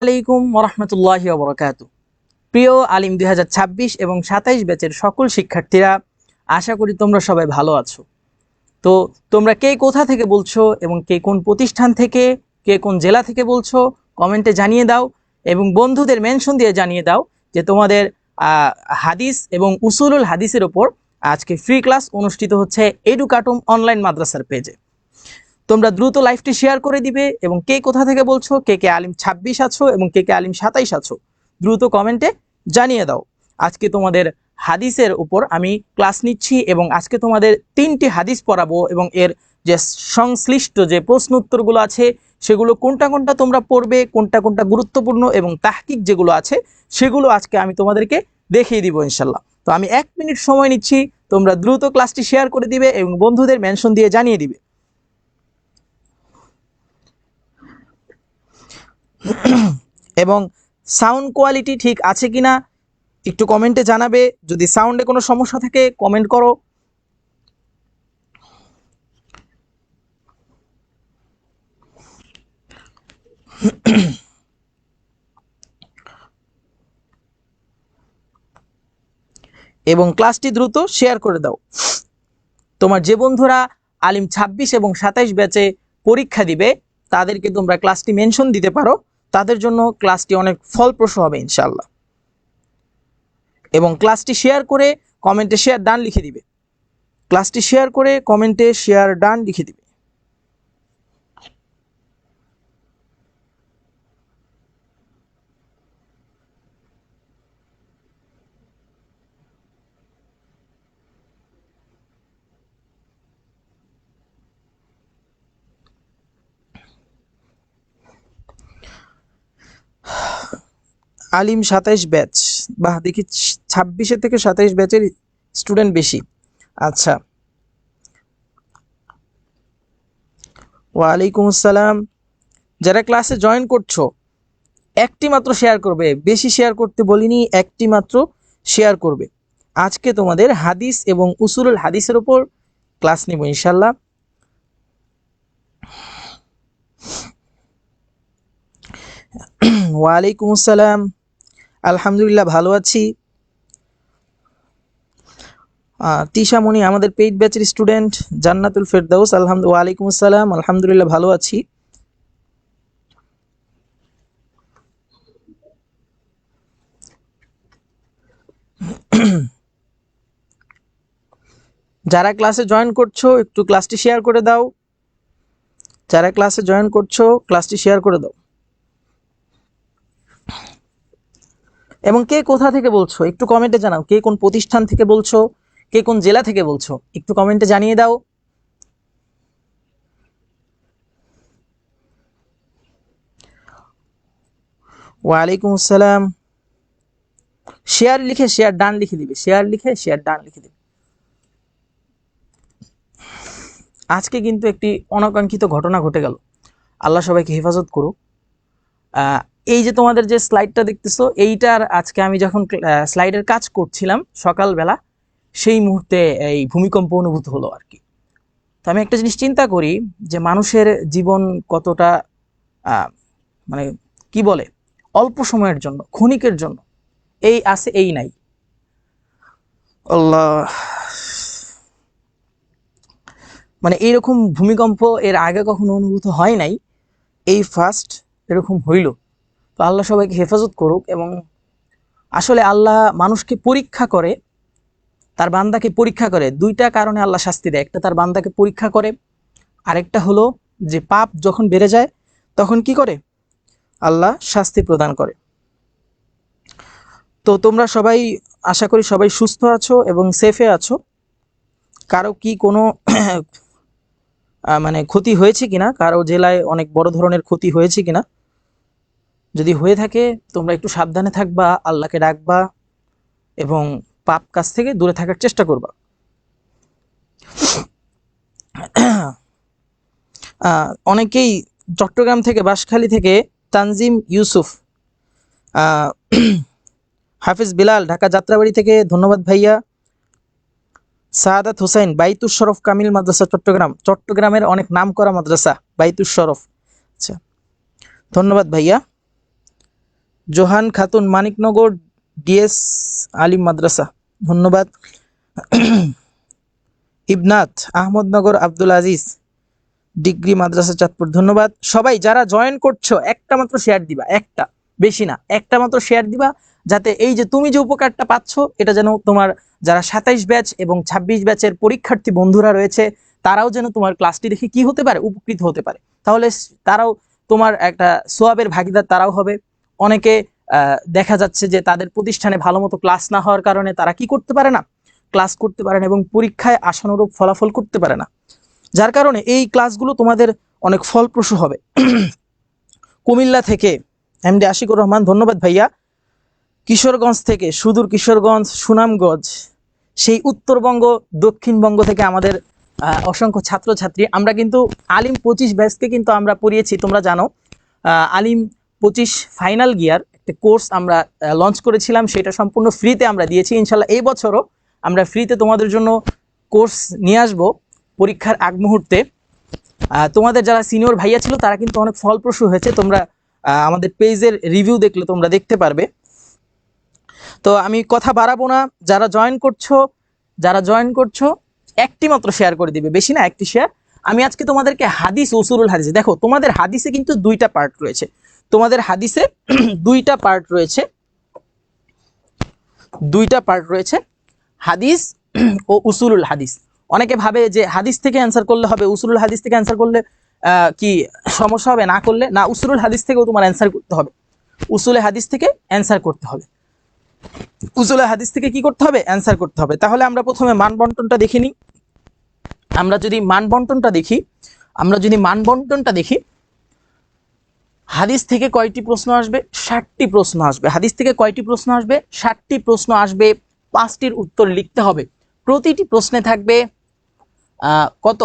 আলাইকুম ওরহমতুল্লাহি ওবরাকাতু। প্রিয় আলিম 2026 এবং 27 ব্যাচের সকল শিক্ষার্থীরা, আশা করি তোমরা সবাই ভালো আছো। তো তোমরা কে কোথা থেকে বলছো এবং কে কোন প্রতিষ্ঠান থেকে, কে কোন জেলা থেকে বলছো, কমেন্টে জানিয়ে দাও এবং বন্ধুদের মেনশন দিয়ে জানিয়ে দাও যে তোমাদের হাদিস এবং উসুলুল হাদিসের ওপর আজকে ফ্রি ক্লাস অনুষ্ঠিত হচ্ছে এডুকাটুম অনলাইন মাদ্রাসার পেজে। তোমরা দ্রুত লাইভটি শেয়ার করে দিবে এবং কে কোথা থেকে বলছো, কে কে আলিম 26 আছো এবং কে কে আলিম 27 আছো, দ্রুত কমেন্টে জানিয়ে দাও। আজকে তোমাদের হাদিসের উপর আমি ক্লাস নিচ্ছি এবং আজকে তোমাদের 3টি হাদিস পড়াবো এবং এর যে সংশ্লিষ্ট যে প্রশ্ন উত্তরগুলো আছে সেগুলো কোনটা কোনটা তোমরা পড়বে, কোনটা কোনটা গুরুত্বপূর্ণ এবং তাহকিক যেগুলো আছে সেগুলো আজকে আমি তোমাদেরকে দেখিয়ে দিব ইনশাল্লাহ। তো আমি 1 মিনিট সময় নিচ্ছি, তোমরা দ্রুত ক্লাসটি শেয়ার করে দিবে এবং বন্ধুদের মেনশন দিয়ে জানিয়ে দিবে। এবং সাউন্ড কোয়ালিটি ঠিক আছে কিনা একটু কমেন্টে জানাবে। যদি সাউন্ডে কোনো সমস্যা থাকে কমেন্ট করো। এবং ক্লাসটি দ্রুত শেয়ার করে দাও। তোমার যে বন্ধুরা আলিম 26 এবং 27 ব্যাচে পরীক্ষা দিবে তাদেরকে তোমরা ক্লাসটি মেনশন দিতে পারো, তাদের জন্য ক্লাসটি অনেক ফলপ্রসূ হবে ইনশাআল্লাহ। এবং ক্লাসটি শেয়ার করে কমেন্টে শেয়ার ডান লিখে দিবে। ক্লাসটি শেয়ার করে কমেন্টে শেয়ার ডান লিখে দিবে। আলিম 27 ব্যাচ, বাহ দেখি 26 থেকে 27 ব্যাচের স্টুডেন্ট বেশি। আচ্ছা, ওয়ালাইকুম আসসালাম। যারা ক্লাসে জয়েন করছো একটি মাত্র শেয়ার করবে, বেশি শেয়ার করতে বলিনি, একটি মাত্র শেয়ার করবে। আজকে তোমাদের হাদিস এবং উসুলুল হাদিসের উপর ক্লাস নিব ইনশাল্লাহ। ওয়ালাইকুম আসসালাম, আলহামদুলিল্লাহ ভালো আছি। তিশামণি আমাদের পেইড ব্যাচের স্টুডেন্ট, জান্নাতুল ফেরদাউস আলহামদুলিল্লাহ। ওয়ালাইকুম আসসালাম, আলহামদুলিল্লাহ ভালো আছি। যারা ক্লাসে জয়েন করছো একটু ক্লাসটি শেয়ার করে দাও। যারা ক্লাসে জয়েন করছো ক্লাসটি শেয়ার করে দাও। এবং কে কোথা থেকে বলছো একটু কমেন্টে জানাও। কে কোন প্রতিষ্ঠান থেকে বলছো, কে কোন জেলা থেকে বলছো একটু কমেন্টে জানিয়ে দাও। ওয়ালাইকুম আসসালাম। শেয়ার লিখে শেয়ার ডান লিখে দিবে, শেয়ার লিখে শেয়ার ডান লিখে দিবে। আজকে কিন্তু একটি অনাকাঙ্ক্ষিত ঘটনা ঘটে গেল, আল্লাহ সবাইকে হেফাজত করুক। এই যে তোমাদের যে স্লাইডটা দেখতেছো এইটার আজকে আমি যখন স্লাইডের কাজ করছিলাম সকালবেলা, সেই মুহূর্তে এই ভূমিকম্প অনুভূত হলো আর কি। তো আমি একটা জিনিস চিন্তা করি যে মানুষের জীবন কতটা মানে কি বলে অল্প সময়ের জন্য, ক্ষণিকের জন্য, এই আছে এই নাই। আল্লাহ, মানে এইরকম ভূমিকম্প এর আগে কখনো অনুভূত হয় নাই, এই ফার্স্ট এরকম হইল। তো আল্লাহ সবাইকে হেফাজত করুক। এবং আসলে আল্লাহ মানুষকে পরীক্ষা করে, তার বান্দাকে পরীক্ষা করে। দুইটা কারণে আল্লাহ শাস্তি দেয়, একটা তার বান্দাকে পরীক্ষা করে, আরেকটা হলো যে পাপ যখন বেড়ে যায় তখন কি করে আল্লাহ শাস্তি প্রদান করে। তো তোমরা সবাই আশা করি সবাই সুস্থ আছো এবং সেফে আছো। কারো কি কোনো মানে ক্ষতি হয়েছে কিনা, কারো জেলায় অনেক বড় ধরনের ক্ষতি হয়েছে কিনা, যদি হয়ে থাকে তোমরা একটু সাবধানে থাকবা, আল্লাহকে ডাকবা এবং পাপ কাজ থেকে দূরে থাকার চেষ্টা করবা। অনেকেই চট্টগ্রাম থেকে, বাঁশখালী থেকে তানজিম ইউসুফ, হাফিজ বিলাল ঢাকা যাত্রাবাড়ি থেকে ধন্যবাদ ভাইয়া। সাদাত হুসাইন বাইতুস শরফ কামিল মাদ্রাসা চট্টগ্রাম, চট্টগ্রামের অনেক নাম করা মাদ্রাসা বাইতুস শরফ। আচ্ছা, ধন্যবাদ ভাইয়া। জোহান খাতুন, মানিকনগর ডিএস আলিম মাদ্রাসা, ধন্যবাদ। ইবনাথ আহমদনগর আব্দুল আজিজ ডিগ্রি মাদ্রাসা চাঁদপুর, ধন্যবাদ। সবাই যারা জয়েন করছো একটা মাত্র শেয়ার দিবা, একটা, বেশি না, একটা মাত্র শেয়ার দিবা, যাতে এই যে তুমি যে উপকারটা পাচ্ছ এটা যেন তোমার যারা 27 ব্যাচ এবং 26 ব্যাচের পরীক্ষার্থী বন্ধুরা রয়েছে তারাও যেন তোমার ক্লাসটি দেখে কি হতে পারে, উপকৃত হতে পারে। তাহলে তারাও তোমার একটা সোয়াবের ভাগিদার তারাও হবে। অনেকে দেখা যাচ্ছে যে তাদের প্রতিষ্ঠানে ভালো মতো ক্লাস না হওয়ার কারণে তারা কি করতে পারে না, ক্লাস করতে পারে না এবং পরীক্ষায় আশানুরূপ ফলাফল করতে পারে না, যার কারণে এই ক্লাসগুলো তোমাদের অনেক ফলপ্রসূ হবে। কুমিল্লা থেকে এমডি আশিকুর রহমান, ধন্যবাদ ভাইয়া। কিশোরগঞ্জ থেকে, সুদূর কিশোরগঞ্জ, সুনামগঞ্জ, সেই উত্তরবঙ্গ দক্ষিণবঙ্গ থেকে আমাদের অসংখ্য ছাত্রছাত্রী। আমরা কিন্তু আলিম 25 ব্যাচকে কিন্তু আমরা পড়িয়েছি, তোমরা জানো আলিম 25 ফাইনাল গিয়ার একটা কোর্স আমরা লঞ্চ করেছিলাম, সেটা সম্পূর্ণ ফ্রিতে আমরা দিয়েছি। ইনশাল্লাহ এই বছরও আমরা ফ্রিতে তোমাদের জন্য কোর্স নিয়ে আসবো পরীক্ষার আগ মুহূর্তে। তোমাদের যারা সিনিয়র ভাইয়া ছিল তারা কিন্তু অনেক ফলপ্রসূ হয়েছে, তোমরা আমাদের পেজের রিভিউ দেখলে তোমরা দেখতে পারবে। তো আমি কথা বাড়াবো না, যারা জয়েন করছো একটি মাত্র শেয়ার করে দিবে, বেশি না, একটি শেয়ার। আমি আজকে তোমাদেরকে হাদিস, উসুলুল হাদিস, দেখো তোমাদের হাদিসে কিন্তু দুইটা পার্ট রয়েছে, তোমাদের হাদিসে দুইটা পার্ট রয়েছে, হাদিস ও উসুলুল হাদিস। অনেকে ভাবে যে হাদিস থেকে অ্যান্সার করলে হবে, উসুলুল হাদিস থেকে অ্যান্সার করলে কি সমস্যা হবে, না করলে না, উসুলুল হাদিস থেকেও তোমার অ্যান্সার করতে হবে, উসুলে হাদিস থেকে অ্যান্সার করতে হবে, উসুলে হাদিস থেকে কি করতে হবে, অ্যান্সার করতে হবে। তাহলে আমরা প্রথমে মান বন্টনটা দেখে নিই। আমরা যদি মান বন্টনটা দেখি, হাদিস থেকে কয়টি প্রশ্ন আসবে, 60টি প্রশ্ন আসবে। হাদিস থেকে কয়টি প্রশ্ন আসবে, 60টি প্রশ্ন আসবে, 5টির উত্তর লিখতে হবে। প্রতিটি প্রশ্নে থাকবে কত,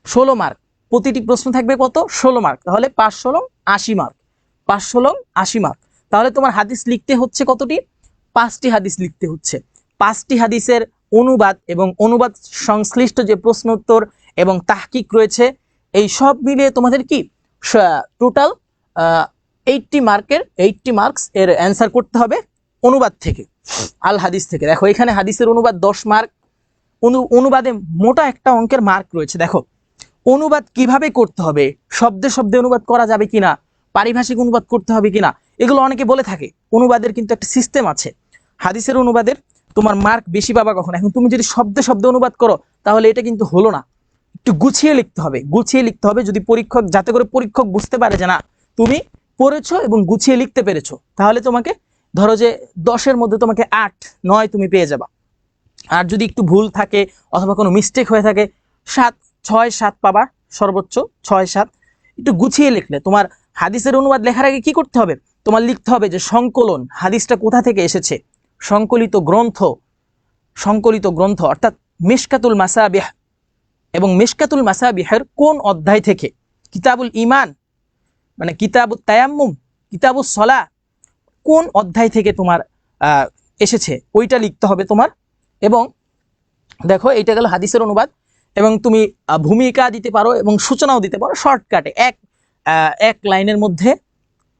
16 মার্ক। প্রতিটি প্রশ্ন থাকবে কত, 16 মার্ক। তাহলে 5 16 80 মার্ক, 5 16 80 মার্ক। তাহলে তোমার হাদিস লিখতে হচ্ছে কতটি, 5টি হাদিস লিখতে হচ্ছে। 5টি হাদিসের অনুবাদ এবং অনুবাদ সংশ্লিষ্ট যে প্রশ্ন উত্তর এবং তাহকিক রয়েছে, এই সব মিলিয়ে তোমাদের কি টোটাল 80 মার্কস এর অ্যান্সার করতে হবে অনুবাদ থেকে, আল হাদিস থেকে। দেখো এখানে হাদিসের অনুবাদ 10 মার্ক, অনুবাদে মোটা একটা অঙ্কের মার্ক রয়েছে। দেখো অনুবাদ কিভাবে করতে হবে, শব্দে শব্দে অনুবাদ করা যাবে কিনা, পারিভাষিক অনুবাদ করতে হবে কিনা, এগুলো অনেকে বলে থাকে। অনুবাদের কিন্তু একটা সিস্টেম আছে, হাদিসের অনুবাদের তোমার মার্ক বেশি পাবা কখন, এখন তুমি যদি শব্দে শব্দে অনুবাদ করো তাহলে এটা কিন্তু হলো না। একটু গুছিয়ে লিখতে হবে, যদি পরীক্ষক, যাতে করে পরীক্ষক বুঝতে পারে যে না তুমি পড়েছো এবং গুছিয়ে লিখতে পেরেছো, তাহলে তোমাকে ধরো যে 10-এর মধ্যে তোমাকে 8 9 তুমি পেয়ে যাবা। আর যদি একটু ভুল থাকে অথবা কোনো মিস্টেক হয়ে থাকে 7 6 7 পাবা, সর্বোচ্চ 6 7। একটু গুছিয়ে লিখলে তোমার হাদিসের অনুবাদ লেখার আগে কি করতে হবে, তোমার লিখতে হবে যে সংকলন, হাদিসটা কোথা থেকে এসেছে, সংকলিত গ্রন্থ অর্থাৎ মিশকাতুল মাসাবিহ, এবং মিশকাতুল মাসাবিহের কোন অধ্যায় থেকে, কিতাবুল ঈমান মানে কিতাবুত তায়াম্মুম, কিতাবুস সলাহ, কোন অধ্যায় থেকে তোমার এসেছে ওইটা লিখতে হবে তোমার। এবং দেখো এইটা গেল হাদিসের অনুবাদ। এবং তুমি ভূমিকা দিতে পারো এবং সূচনাও দিতে পারো শর্টকাটে, এক লাইনের মধ্যে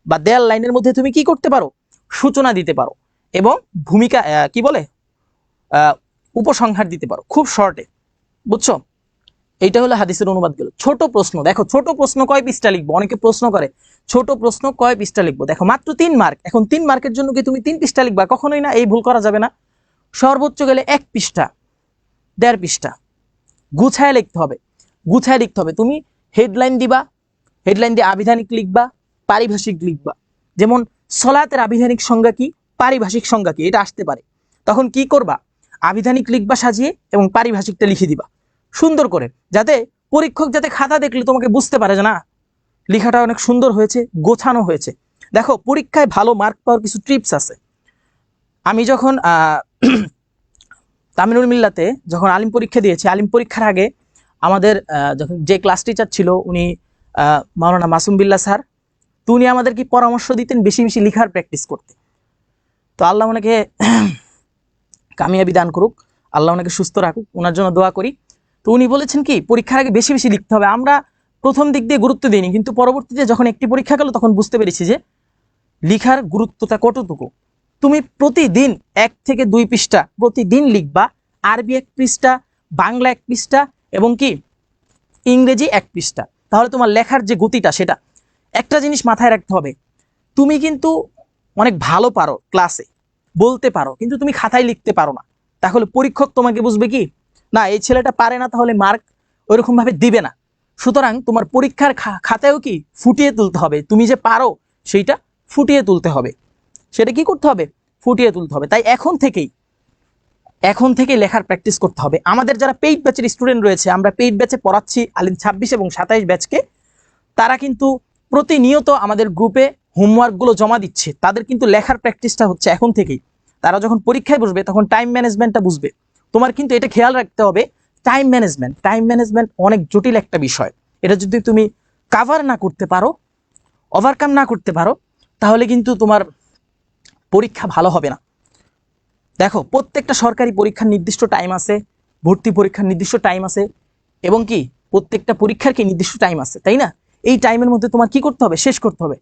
বা 1.5 লাইনের মধ্যে তুমি কি করতে পারো, সূচনা দিতে পারো এবং ভূমিকা কি বলে উপসংহার দিতে পারো খুব শর্টে, বুঝছো। এইটা হলো হাদিসের অনুবাদ গেল। ছোট প্রশ্ন, দেখো ছোট প্রশ্ন কয় পৃষ্ঠা লিখবো, অনেকে প্রশ্ন করে ছোট প্রশ্ন কয় পৃষ্ঠা লিখবো, দেখো মাত্র 3 মার্ক। এখন 3 মার্কের জন্য কি তুমি 3 পৃষ্ঠা লিখবা, কখনোই না, এই ভুল করা যাবে না। সর্বোচ্চ গেলে 1 পৃষ্ঠা 1.5 পৃষ্ঠা গুছায় লিখতে হবে। তুমি হেডলাইন দিয়ে আবিধানিক লিখবা, পারিভাষিক লিখবা। যেমন সলাতের আবিধানিক সংজ্ঞা কি, পারিভাষিক সংজ্ঞা কি, এটা আসতে পারে। তখন কি করবা, আবিধানিক লিখবা সাজিয়ে এবং পারিভাষিকটা লিখে দিবা সুন্দর করে, যাতে পরীক্ষক যাতে খাতা দেখলে তোমাকে বুঝতে পারে যে না লেখাটা অনেক সুন্দর হয়েছে, গোছানো হয়েছে। দেখো পরীক্ষায় ভালো মার্ক পাওয়ার কিছু টিপস আছে। আমি যখন তামিনুল মিল্লাতে যখন আলিম পরীক্ষা দিয়েছি, আলিম পরীক্ষার আগে আমাদের যখন যে ক্লাস টিচার ছিল উনি মাওলানা মাসুম বিল্লাহ স্যার, তো উনি আমাদের কি পরামর্শ দিতেন বেশি বেশি লেখার প্র্যাকটিস করতে। তো আল্লাহ ওনাকে কামিয়াবি দান করুক, আল্লাহ ওনাকে সুস্থ রাখুক, ওনার জন্য দোয়া করি। তো উনি বলেছেন কি পরীক্ষার আগে বেশি বেশি লিখতে হবে। আমরা প্রথম দিক দিয়ে গুরুত্ব দিইনি, কিন্তু পরবর্তীতে যখন একটি পরীক্ষা গেল তখন বুঝতে পেরেছি যে লিখার গুরুত্বটা কতটুকু। তুমি প্রতিদিন 1 থেকে 2 পৃষ্ঠা প্রতিদিন লিখবা, আরবি 1 পৃষ্ঠা, বাংলা 1 পৃষ্ঠা এবং কি ইংরেজি 1 পৃষ্ঠা। তাহলে তোমার লেখার যে গতিটা সেটা। একটা জিনিস মাথায় রাখতে হবে, তুমি কিন্তু অনেক ভালো পারো, ক্লাসে বলতে পারো, কিন্তু তুমি খাতায় লিখতে পারো না। তাহলে পরীক্ষক তোমাকে বুঝবে কি, না এই ছেলেটা পারে না, তাহলে মার্ক ওইরকম ভাবে দিবে না। সুতরাং তোমার পরীক্ষার খাতায়ও কি ফুটিয়ে তুলতে হবে, তুমি যে পারো সেইটা ফুটিয়ে তুলতে হবে। সেটা কি করতে হবে, ফুটিয়ে তুলতে হবে। তাই এখন থেকেই লেখার প্র্যাকটিস করতে হবে। আমাদের যারা পেইড ব্যাচের স্টুডেন্ট রয়েছে, আমরা পেইড ব্যাচে পড়াচ্ছি আলিম 26 এবং 27 ব্যাচকে, তারা কিন্তু প্রতিনিয়ত আমাদের গ্রুপে হোমওয়ার্কগুলো জমা দিচ্ছে। তাদের কিন্তু লেখার প্র্যাকটিসটা হচ্ছে এখন থেকেই। তারা যখন পরীক্ষায় বসবে তখন টাইম ম্যানেজমেন্টটা বুঝবে। তোমার কিন্তু এটা খেয়াল রাখতে হবে, টাইম ম্যানেজমেন্ট অনেক জটিল একটা বিষয়। এটা যদি তুমি কাভার না করতে পারো, ওভারকাম না করতে পারো, তাহলে কিন্তু তোমার পরীক্ষা ভালো হবে না। দেখো, প্রত্যেকটা সরকারি পরীক্ষার নির্দিষ্ট টাইম আছে, ভর্তি পরীক্ষার নির্দিষ্ট টাইম আছে, এবং কি প্রত্যেকটা পরীক্ষার কি নির্দিষ্ট টাইম আছে, তাই না? এই টাইমের মধ্যে তোমার কি করতে হবে, শেষ করতে হবে,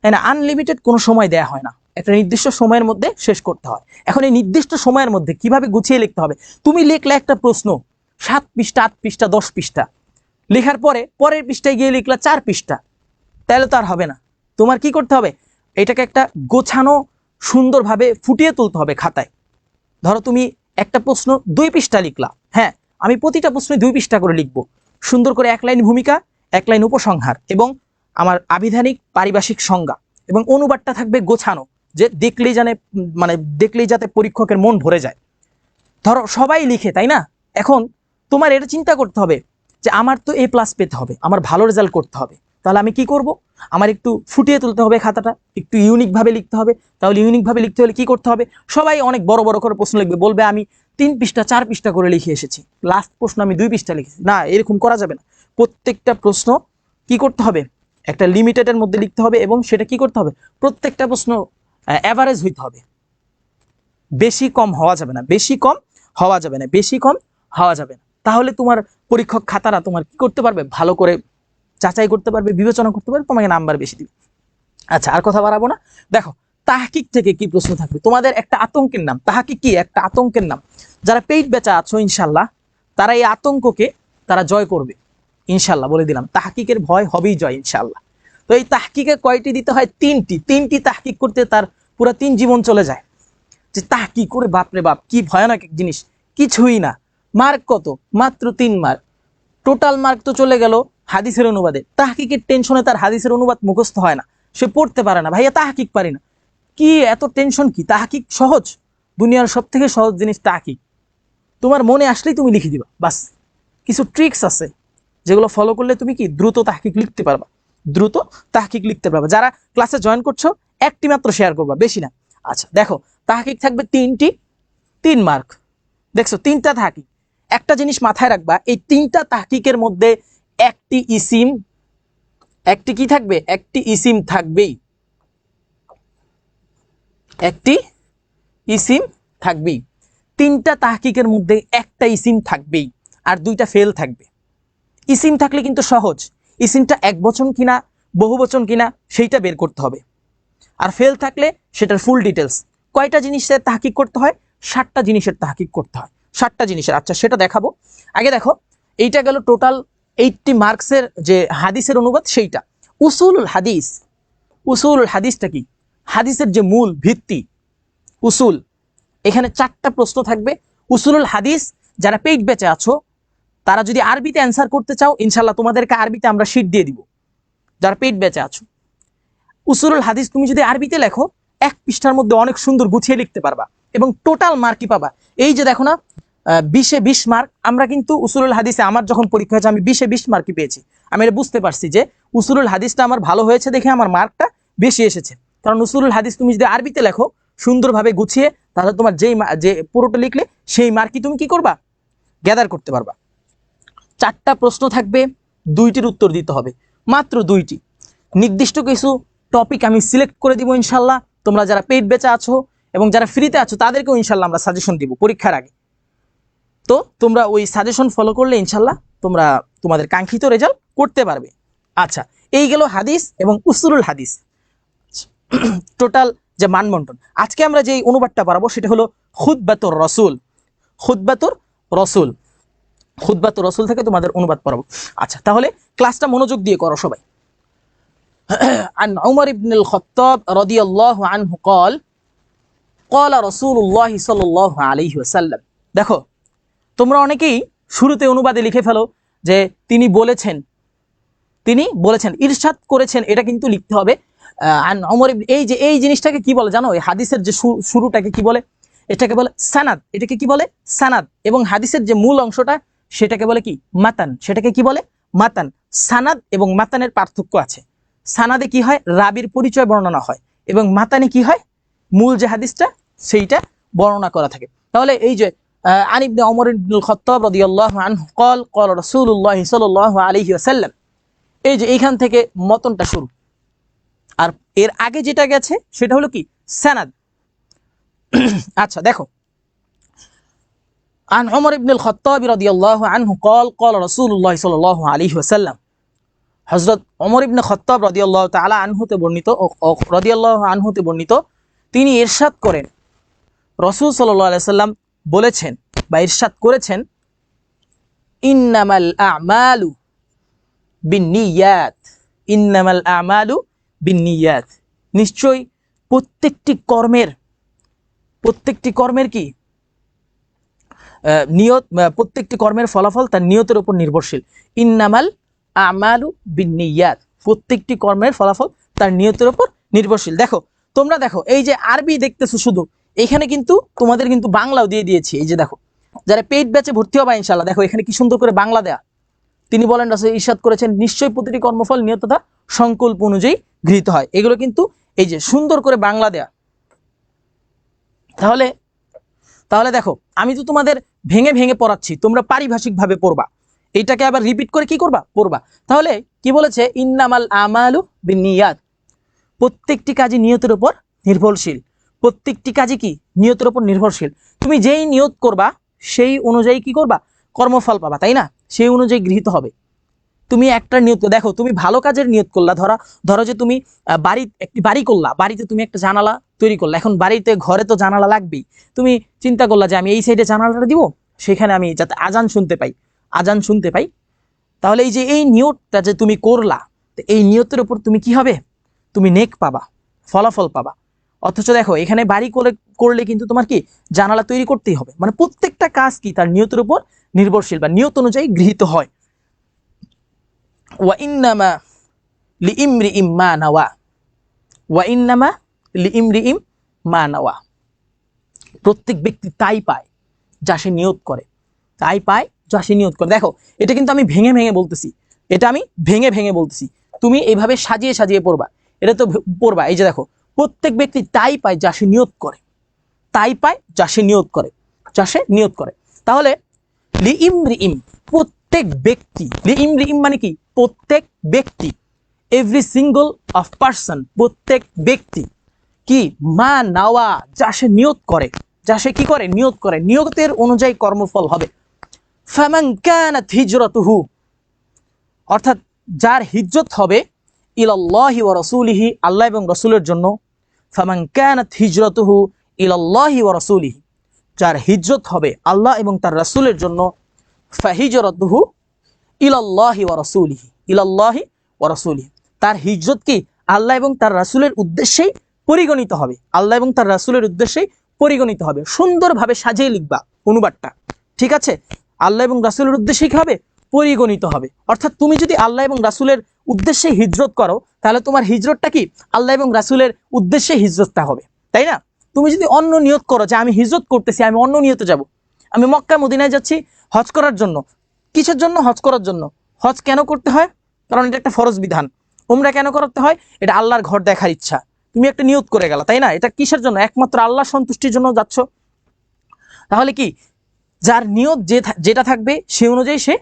তাই না? আনলিমিটেড কোনো সময় দেয়া হয় না, একটা নির্দিষ্ট সময়ের মধ্যে শেষ করতে হয়। এখন এই নির্দিষ্ট সময়ের মধ্যে কিভাবে গুছিয়ে লিখতে হবে, তুমি লিখলে একটা প্রশ্ন 7 পৃষ্ঠা, 8 পৃষ্ঠা, 10 পৃষ্ঠা, লেখার পরে পরের পৃষ্ঠায় গিয়ে লিখলা 4 পৃষ্ঠা, তাহলে তো আর হবে না। তোমার কি করতে হবে, এটাকে একটা গোছানো সুন্দরভাবে ফুটিয়ে তুলতে হবে খাতায়। ধরো তুমি একটা প্রশ্ন 2 পৃষ্ঠা লিখলা, হ্যাঁ আমি প্রতিটা প্রশ্নে 2 পৃষ্ঠা করে লিখবো, সুন্দর করে 1 লাইন ভূমিকা, 1 লাইন উপসংহার এবং আমার আবিধানিক পারিভাষিক সংজ্ঞা, এবং অনুবাদটা থাকবে গোছানো, যে দেখলেই জানে, মানে দেখলেই যাতে পরীক্ষকের মন ভরে যায়। ধরো সবাই লিখে, তাই না? এখন তোমার এটা চিন্তা করতে হবে যে আমার তো A+ পেতে হবে, আমার ভালো রেজাল্ট করতে হবে, তাহলে আমি কি করব, আমার একটু ফুটিয়ে তুলতে হবে খাতাটা, একটু ইউনিক ভাবে লিখতে হবে। তাহলে ইউনিক ভাবে লিখতে হলে কি করতে হবে, সবাই অনেক বড় বড় করে প্রশ্ন লিখবে, বলবে আমি 3 পৃষ্ঠা 4 পৃষ্ঠা করে লিখে এসেছি, লাস্ট প্রশ্ন আমি 2 পৃষ্ঠা লিখেছি। না, এরকম করা যাবে না। প্রত্যেকটা প্রশ্ন কি করতে হবে, একটা লিমিটেডের মধ্যে লিখতে হবে, এবং সেটা কি করতে হবে, প্রত্যেকটা প্রশ্ন অ্যাভারেজ হইতে হবে, বেশি কম হওয়া যাবে না, বেশি কম হওয়া যাবে না, বেশি কম হওয়া যাবে না। তাহলে তোমার পরীক্ষক খাতারা তোমার কি করতে পারবে, ভালো করে যাচাই করতে পারবে, বিবেচনা করতে পারবে, তোমাকে নাম্বার বেশি দিবে। আচ্ছা, আর কথা বাড়াবো না। দেখো, তাহকিক থেকে কি প্রশ্ন থাকবে, তোমাদের একটা আতঙ্কের নাম, তাহকিক কি একটা আতঙ্কের নাম। যারা পেইড ব্যাচে আছো ইনশাল্লাহ, তারা এই আতঙ্ককে তারা জয় করবে ইনশাল্লাহ, বলে দিলাম, তাহকিকের ভয় হবেই জয় ইনশাল্লাহ। তো এই তাহকিকে কয়টি দিতে হয়, 3টি তাহকিক করতে তার পুরো 3 জীবন চলে যায়। যে তাহকিক করে, বাপরে বাপ কি ভয়ানক এক জিনিস, কিছুই না। মার্ক কত, মাত্র 3 মার্ক, টোটাল মার্ক তো চলে গেল হাদিসের অনুবাদে। তাহকিকের টেনশনে তার হাদিসের অনুবাদ মুখস্থ হয় না, সে পড়তে পারে না, ভাইয়া তাহকিক পারি না। কি এত টেনশন কি, তাহকিক সহজ, দুনিয়ার সব থেকে সহজ জিনিস তাহকিক। তোমার মনে আসলেই তুমি লিখে দিবা, বাস। কিছু ট্রিক্স আছে যেগুলো ফলো করলে তুমি কি দ্রুত তাহকিক লিখতে পারবা, দ্রুত তাহকিক লিখতে পারবা। যারা ক্লাসে জয়েন করছো, একটি মাত্র শেয়ার করবা, বেশি না। আচ্ছা দেখো, তাহকিক থাকবে 3টি, 3 মার্ক। দেখছো 3টা তাহকিক। একটা জিনিস মাথায় রাখবা, এই 3টা তাহকিকের মধ্যে একটি ইসিম, একটি কি থাকবে, একটি ইসিম থাকবেই, একটি ইসিম থাকবেই। 3টা তাহকিকের মধ্যে একটা ইসিম থাকবেই, আর 2টা ফেল থাকবে। ইসিম থাকলে কিন্তু সহজ, ইসিমটা একবচন কিনা বহুবচন কিনা সেইটা বের করতে হবে। আর ফেল থাকলে সেটার ফুল ডিটেলস। কয়টা জিনিসের তাহকিক করতে হয়, 7টা জিনিসের তাহকিক করতে হয়, 7টা জিনিসের। আচ্ছা সেটা দেখাবো। আগে দেখো, এইটা গেল টোটাল 80 মার্কসের যে হাদিসের অনুবাদ সেইটা। উসুলুল হাদিস, উসুলুল হাদিসটা কি, হাদিসের যে মূল ভিত্তি উসুল। এখানে 4টা প্রশ্ন থাকবে। উসুলুল হাদিস যারা পেইড ব্যাচে আছো, তারা যদি আরবিতে অ্যান্সার করতে চাও, ইনশাল্লাহ তোমাদেরকে আরবিতে আমরা শিট দিয়ে দিব। যারা পেইড ব্যাচে আছো, উসুলুল হাদিস তুমি যদি আরবিতে লেখো, 1 পৃষ্ঠার মধ্যে অনেক সুন্দর গুছিয়ে লিখতে পারবা, এবং টোটাল মার্কই পাবা। এই যে দেখো না, 20-এ 20 মার্ক। আমরা কিন্তু উসুলুল হাদিসে, আমার যখন পরীক্ষা হয়েছে আমি 20-এ 20 মার্কই পেয়েছি। আমি এটা বুঝতে পারছি যে উসুলুল হাদিসটা আমার ভালো হয়েছে দেখে আমার মার্কটা বেশি এসেছে। কারণ উসুলুল হাদিস তুমি যদি আরবিতে লেখো সুন্দরভাবে গুছিয়ে, তাহলে তোমার যে পুরোটা লিখলে সেই মার্কই তুমি কি করবা, গ্যাদার করতে পারবা। 4টা প্রশ্ন থাকবে, 2টির উত্তর দিতে হবে, মাত্র 2টি। নির্দিষ্ট কিছু টপিক আমি সিলেক্ট করে দিব ইনশাল্লাহ। তোমরা যারা পেইড ব্যাচে আছো এবং যারা ফ্রিতে আছো, তাদেরকেও ইনশাল্লাহ আমরা সাজেশন দিব পরীক্ষার আগে। তো তোমরা ওই সাজেশন ফলো করলে ইনশাল্লাহ তোমরা তোমাদের কাঙ্ক্ষিত রেজাল্ট করতে পারবে। আচ্ছা, এই গেল হাদিস এবং উসুলুল হাদিস। টোটাল যে মানবন্টন। আজকে আমরা যে অনুবাদটা পারবো সেটা হলো খুতবাতুর রাসূল। খুতবাতুর রাসূল, খুতবাতুর রাসূল থেকে তোমাদের অনুবাদ পড়াবো। আচ্ছা, তাহলে ক্লাসটা মনোযোগ দিয়ে করো সবাই। عن عمر بن الخطاب رضي الله عنه قال قال رسول الله صلى الله عليه وسلم। দেখো তোমরা অনেকেই শুরুতে অনুবাদে লিখে ফেলো যে তিনি বলেছেন, তিনি বলেছেন, ইরশাদ করেছেন, এটা কিন্তু লিখতে হবে আন উমর। এই জিনিসটাকে কি বলে জানো? এই হাদিসের যে শুরুটাকে কি বলে? এটাকে বলে সানাদ। এটাকে কি বলে? সানাদ। এবং হাদিসের যে মূল অংশটা সেটাকে বলে কি? মাতান। সেটাকে কি বলে? মাতান। সানাদ এবং মাতানের পার্থক্য আছে। সানাদে কি হয়? রাবির পরিচয় বর্ণনা হয়, এবং মাতানে কি হয়? মূল যে হাদিসটা সেইটা বর্ণনা করা থাকে। তাহলে এই যে আন ইবনে উমর ইবনুল খাত্তাব রাদিয়াল্লাহু আনহু قال قال রাসূলুল্লাহ সাল্লাল্লাহু আলাইহি ওয়াসাল্লাম, এই যে এইখান থেকে মতনটা শুরু, আর এর আগে যেটা গেছে সেটা হলো কি? সানাদ। আচ্ছা দেখো, আন উমর ইবনুল খাত্তাব রাদিয়াল্লাহু আনহু قال قال রাসূলুল্লাহ সাল্লাল্লাহু আলাইহি ওয়াসাল্লাম, হযরত ওমর ইবনে খাত্তাব রাদিয়াল্লাহু তাআলা আনহুতে বর্ণিত, তিনি ইরশাদ করেন, রাসূল সাল্লাল্লাহু আলাইহি সাল্লাম বলেছেন বা ইরশাদ করেছেন, ইন্নামাল আ'মালু বিন্নিয়াত, ইন্নামাল আমালু বিন্নিয়াত, নিশ্চয়ই প্রত্যেকটি কর্মের কি নিয়ত, প্রত্যেকটি কর্মের ফলাফল তার নিয়তের উপর নির্ভরশীল। ইন্নামাল আমালু বিন্নিয়াত, প্রত্যেকটি কর্মের ফলাফল তার নিয়তের উপর নির্ভরশীল। দেখো তোমরা দেখো, এই যে আরবি দেখতেছো শুধু, এখানে কিন্তু তোমাদের কিন্তু বাংলাও দিয়ে দিয়েছি। এই যে দেখো, যারা পেইড ব্যাচে ভর্তি হবে ইনশাআল্লাহ, দেখো এখানে কি সুন্দর করে বাংলা দেয়া। তিনি বলেন, রাসূল ইরশাদ করেছেন, নিশ্চয়ই প্রতিটি কর্মফল নিয়ত তথা সংকল্প অনুযায়ী গৃহীত হয়। এগুলো কিন্তু এই যে সুন্দর করে বাংলা দেয়া। তাহলে দেখো, আমি তো তোমাদের ভেঙে ভেঙে পড়াচ্ছি, তোমরা পারিভাষিকভাবে পড়বা, এইটাকে আবার রিপিট করে কি করবা? পড়বা। তাহলে কি বলেছে? ইন্নামাল আমালু বিন্নিয়াত, প্রত্যেকটি কাজই নিয়তের উপর নির্ভরশীল। প্রত্যেকটি কাজই কি? নিয়তের উপর নির্ভরশীল। তুমি যেই নিয়ত করবা সেই অনুযায়ী কি করবা? কর্মফল পাবা, তাই না? সেই অনুযায়ী গৃহীত হবে। তুমি একটা নিয়ত, দেখো তুমি ভালো কাজের নিয়ত করলা, ধরো যে তুমি একটি বাড়ি করলা, বাড়িতে তুমি একটা জানালা তৈরি করলা। এখন বাড়িতে ঘরে তো জানালা লাগবেই। তুমি চিন্তা করলা যে আমি এই সাইডে জানালাটা দিব, সেখানে আমি যাতে আজান শুনতে পাই। তাহলে এই যে এই নিয়তটা যে তুমি করলা, এই নিয়তের উপর তুমি কি হবে? তুমি নেক পাবা, ফলাফল পাবা। অথচ দেখো এখানে বাড়ি করলে কিন্তু তোমার কি জানালা তৈরি করতেই হবে। মানে প্রত্যেকটা কাজ কি তার নিয়তের উপর নির্ভরশীল বা নিয়ত অনুযায়ী গৃহীত হয়। ওয়াইন্নামা লিইমরিইম মা নাওয়া, ওয়াইন্নামা লিইমরিইম মা নাওয়া, প্রত্যেক ব্যক্তি তাই পায় যা সে নিয়ত করে, তাই পায় যা সে নিয়ত করে। দেখো এটা কিন্তু আমি ভেঙে ভেঙে বলতেছি, তুমি এইভাবে সাজিয়ে সাজিয়ে পড়বা, এটা তো পড়বা। এই যে দেখো, প্রত্যেক ব্যক্তি তাই পায় যা সে নিয়ত করে, তাই পায় যা সে নিয়ত করে। তাহলে লিইমরিইম, প্রত্যেক ব্যক্তি, লিইমরিইম মানে কি? প্রত্যেক ব্যক্তি, এভরি সিঙ্গল অফ পার্সন, প্রত্যেক ব্যক্তি কি? মা নাওয়া, যা সে নিয়ত করে, যা সে কি করে? নিয়ত করে। নিয়তের অনুযায়ী কর্মফল হবে। ফামান কানাত হিজরাতুহু, অর্থাৎ যার হিজরত হবে ইলাল্লাহি ওয়া রাসূলিহি, আল্লাহ এবং রাসূলের জন্য। ফামান কানাত হিজরাতুহু ইলাল্লাহি ওয়া রাসূলিহি, যার হিজরত হবে আল্লাহ এবং তার রাসূলের জন্য। ফাহিজরাতুহু ইলাল্লাহি ওয়া রাসূলিহি, ইলাল্লাহি ওয়া রাসূলিহি, তার হিজরত কি? আল্লাহ এবং তার রাসূলের উদ্দেশ্যেই পরিগণিত হবে, আল্লাহ এবং তার রাসূলের উদ্দেশ্যেই পরিগণিত হবে। সুন্দরভাবে সাজিয়ে লিখবা অনুবাদটা, ঠিক আছে? আল্লাহ এবং রাসূলের উদ্দেশ্যেই কি হবে? পরিগণিত হবে। অর্থাৎ তুমি যদি আল্লাহ এবং রাসূলের উদ্দেশ্যে হিজরত করো, তাহলে তোমার হিজরতটা কি? আল্লাহ এবং রাসূলের উদ্দেশ্যে হিজরতটা হবে, তাই না? তুমি যদি অন্য নিয়ত করো যে আমি হিজরত করতেছি, আমি অন্য নিয়তে যাব, আমি মক্কা মদিনায় যাচ্ছি হজ করার জন্য। কিসের জন্য? হজ করার জন্য। হজ কেন করতে হয়? কারণ এটা একটা ফরজ বিধান। উমরা কেন করতে হয়? এটা আল্লাহর ঘর দেখার ইচ্ছা। তুমি একটা নিয়ত করে গেলা, তাই না? এটা কিসের জন্য? একমাত্র আল্লাহর সন্তুষ্টির জন্য যাচ্ছ। তাহলে কি, যার নিয়ত যেটা থাকবে সে অনুযায়ী সে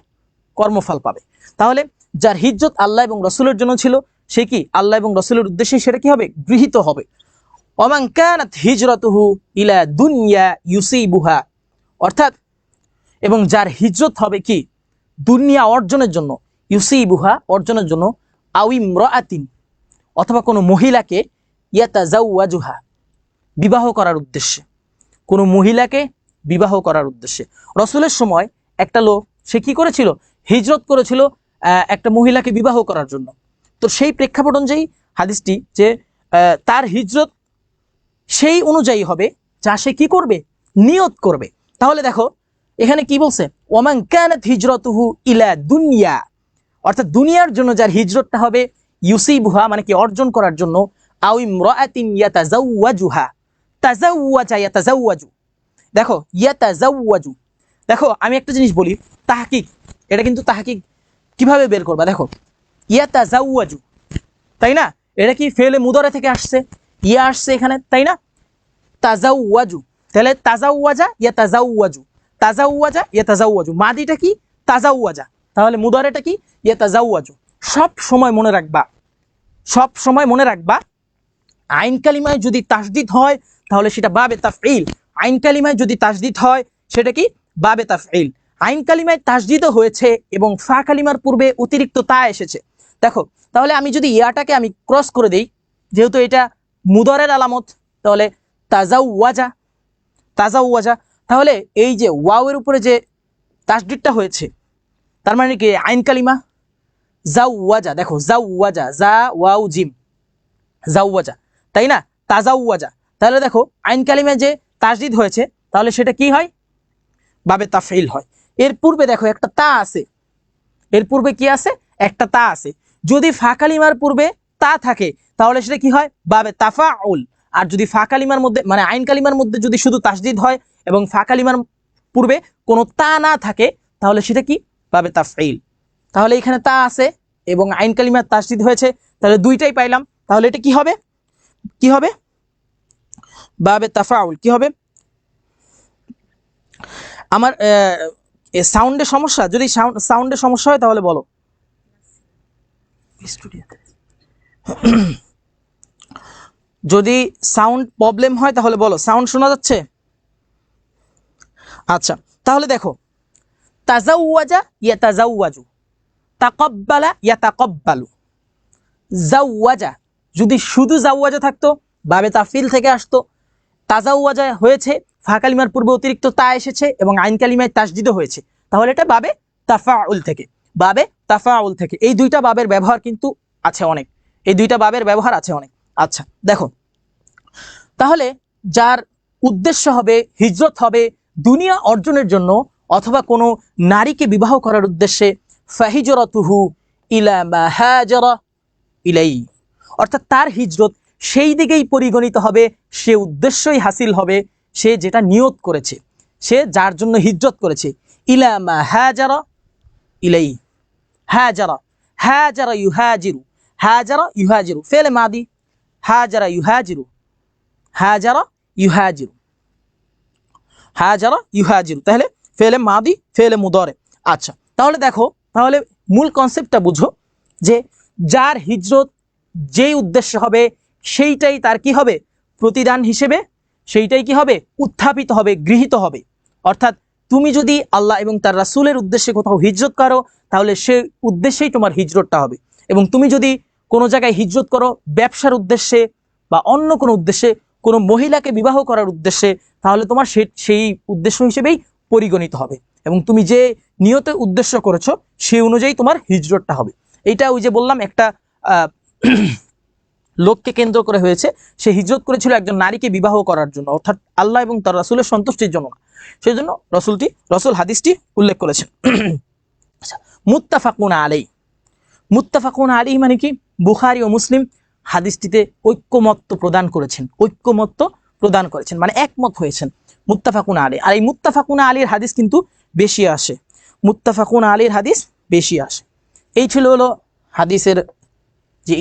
কর্মফল পাবে। তাহলে যার হিজরত আল্লাহ এবং রাসূলের জন্য ছিল, সে কি? আল্লাহ এবং রাসূলের উদ্দেশ্যে সেটা কি হবে? গৃহীত হবে। ওমান কানাত হিজরাতুহু ইলা দুনিয়া ইউসিবুহা, অর্থাৎ এবং যার হিজরত হবে কি? দুনিয়া অর্জনের জন্য, ইউসিবুহা অর্জনের জন্য, আও ইমরাআতিন, অথবা কোনো মহিলাকে, ইয়াতাজাওয়াজুহা, বিবাহ করার উদ্দেশ্যে, কোনো মহিলাকে বিবাহ করার উদ্দেশ্যে। রসুলের সময় একটা লোক, সে কি করেছিল, হিজরত করেছিল একটা মহিলাকে বিবাহ করার জন্য। তো সেই প্রেক্ষাপট অনুযায়ী হাদিসটি যে তার হিজরত সেই অনুযায়ী হবে যা সে কি করবে, নিয়ত করবে। তাহলে দেখো এখানে কি বলছে, ওমান কানাত হিজরতুহু ইলা দুনিয়া, অর্থাৎ দুনিয়ার জন্য যার হিজরতটা হবে, ইউসিবুহা মানে কি অর্জন করার জন্য, আও ইমরাআতিন ইয়াতাজাওয়াজুহা, তাজাওয়াজা ইয়াতাজাওয়াজু, দেখো ইয়াতাজাওয়াজু, দেখো আমি একটা জিনিস বলি, তাহকিক, এটা কিন্তু তাহকিক কিভাবে বের করবা, দেখো ইয়াতাজাওয়াজু, তাই না, এটা কি ফেলে মুদারে থেকে আসছে, ইয়া আসছে এখানে, তাই না, তাজাওয়াজু, তাহলে তাজাওয়াজা ইয়াতাজাওয়াজু, তাজাওয়াজা ইয়াতাজাওয়াজু, মাদিটা কি তাজাওয়াজা, তাহলে মুদারেটা কি ইয়াতাজাওয়াজু। সব সময় মনে রাখবা, সব সময় মনে রাখবা, আইন কালিমায় যদি তাসদিদ হয় তাহলে সেটা বাবে তাফঈল, আইন কালিমায় যদি তাসদিদ হয় সেটা কি বাবে তাফঈল। আইন কালিমায় তাসদিদও হয়েছে এবং ফা কালিমার পূর্বে অতিরিক্ত তা এসেছে। দেখো তাহলে আমি যদি ইয়াটাকে আমি ক্রস করে দেই, যেহেতু এটা মুদারের আলামত, তাহলে তাজাওয়াজা, তাজাওয়াজা, তাহলে এই যে ওয়াওয়ের উপরে যে তাসদিদটা হয়েছে তার মানে কি আইন কালিমা জাওয়াজা, দেখো জাওয়াজা, জা ওয়াও জিম, জাওয়াজা, তাই না, তাজাওয়াজা, তাহলে দেখো আইন কালিমায় যে তাসদিদ হয়েছে তাহলে সেটা কি হয়, বাবে তাফঈল হয়। এর পূর্বে দেখো একটা তা আছে, এর পূর্বে কি আছে, একটা তা আছে, যদি ফা কালিমার পূর্বে তা থাকে তাহলে সেটা কি হয়, বাবে তাফাউল। আর যদি ফা কালিমার মধ্যে মানে আইন কালিমার মধ্যে যদি শুধু তাসদিদ হয় এবং ফা কালিমার পূর্বে কোনো তা না থাকে তাহলে সেটা কি, বাবে তাফঈল। তাহলে এখানে তা আছে এবং আইন কালিমার তাসদিদ হয়েছে, তাহলে দুইটাই পাইলাম, তাহলে এটা কি হবে, কি হবে, বাবে তাফাউল। কি হবে, আমার সাউন্ডের সমস্যা, যদি সাউন্ডের সমস্যা হয় তাহলে বলো। যদি সাউন্ড প্রবলেম হয় তাহলে বলো, সাউন্ড শোনা যাচ্ছে? আচ্ছা তাহলে দেখো, তাজাওয়াজা ইয়াতাজাওয়াজু, তাকাব্বালা ইয়াতাকাব্বালু, জাওয়াজা, যদি শুধু জাওয়াজা থাকতো বাবে তাফিল থেকে আসতো, তাজাওয়াজা হয়েছে ফা কালিমার পূর্বে অতিরিক্ত তা এসেছে এবং আইন কালিমায় তাসদিদও হয়েছে, তাহলে এটা বাবে তাফাউল থেকে, বাবে তাফাউল থেকে। এই দুইটা বাবের ব্যবহার কিন্তু আছে অনেক, এই দুইটা বাবের ব্যবহার আছে অনেক। আচ্ছা দেখো, তাহলে যার উদ্দেশ্য হবে হিজরত হবে দুনিয়া অর্জনের জন্য অথবা কোনো নারীকে বিবাহ করার উদ্দেশ্যে, ফাহিজরাতুহু ইলা মা হাজারা ইলাই, অর্থাৎ তার হিজরত সেই দিকেই পরিগণিত হবে, সে উদ্দেশ্যই হাসিল হবে, সে যেটা নিয়ত করেছে, সে যার জন্য হিজরত করেছে। ইলা মা হাজারা ইলাই, হাজারা, হাজারা ইউহাজিরু, হাজারা ইউহাজিরু ফেলে মাদি, হাজারা ইউহাজিরু, হাজারা ইউহাজিরু, হাজারা ইউহাজিরু, তাহলে ফেলে মাদি ফেলে মুদারে। আচ্ছা তাহলে দেখো, তাহলে মূল কনসেপ্টটা বুঝো যে যার হিজরত যেই উদ্দেশ্য হবে সেইটাই তার কি হবে, প্রতিদান হিসেবে সেইটাই কি হবে, উত্থাপিত হবে, গৃহীত হবে। অর্থাৎ তুমি যদি আল্লাহ এবং তার রাসূলের উদ্দেশ্যে কোথাও হিজরত করো তাহলে সে উদ্দেশ্যেই তোমার হিজরতটা হবে, এবং তুমি যদি কোনো জায়গায় হিজরত করো ব্যবসার উদ্দেশ্যে বা অন্য কোনো উদ্দেশ্যে, কোনো মহিলাকে বিবাহ করার উদ্দেশ্যে, তাহলে তোমার সেই উদ্দেশ্য হিসেবেই পরিগণিত হবে, এবং তুমি যে নিয়তে উদ্দেশ্য করেছো সেই অনুযায়ী তোমার হিজরতটা হবে। এইটা ওই যে বললাম একটা লোককে কেন্দ্র করে হয়েছে, সে হিজরত করেছিল একজন নারীকে বিবাহ করার জন্য, অর্থাৎ আল্লাহ এবং তার রাসূলের সন্তুষ্টির জন্য না, সেই জন্য রসুল হাদিসটি উল্লেখ করেছেন। মুত্তাফাকুন আলাই, মুত্তাফাকুন আলাই মানে কি, বুখারী ও মুসলিম হাদিসটিতে ঐক্যমত্য প্রদান করেছেন, ঐক্যমত্য প্রদান করেছেন মানে একমত হয়েছেন, মুত্তাফাকুন আলাই। আর এই মুত্তাফাকুন আলীর হাদিস কিন্তু বেশি আসে, মুত্তাফাকুন আলীর হাদিস বেশি আসে। এই ছিল হলো হাদিসের যে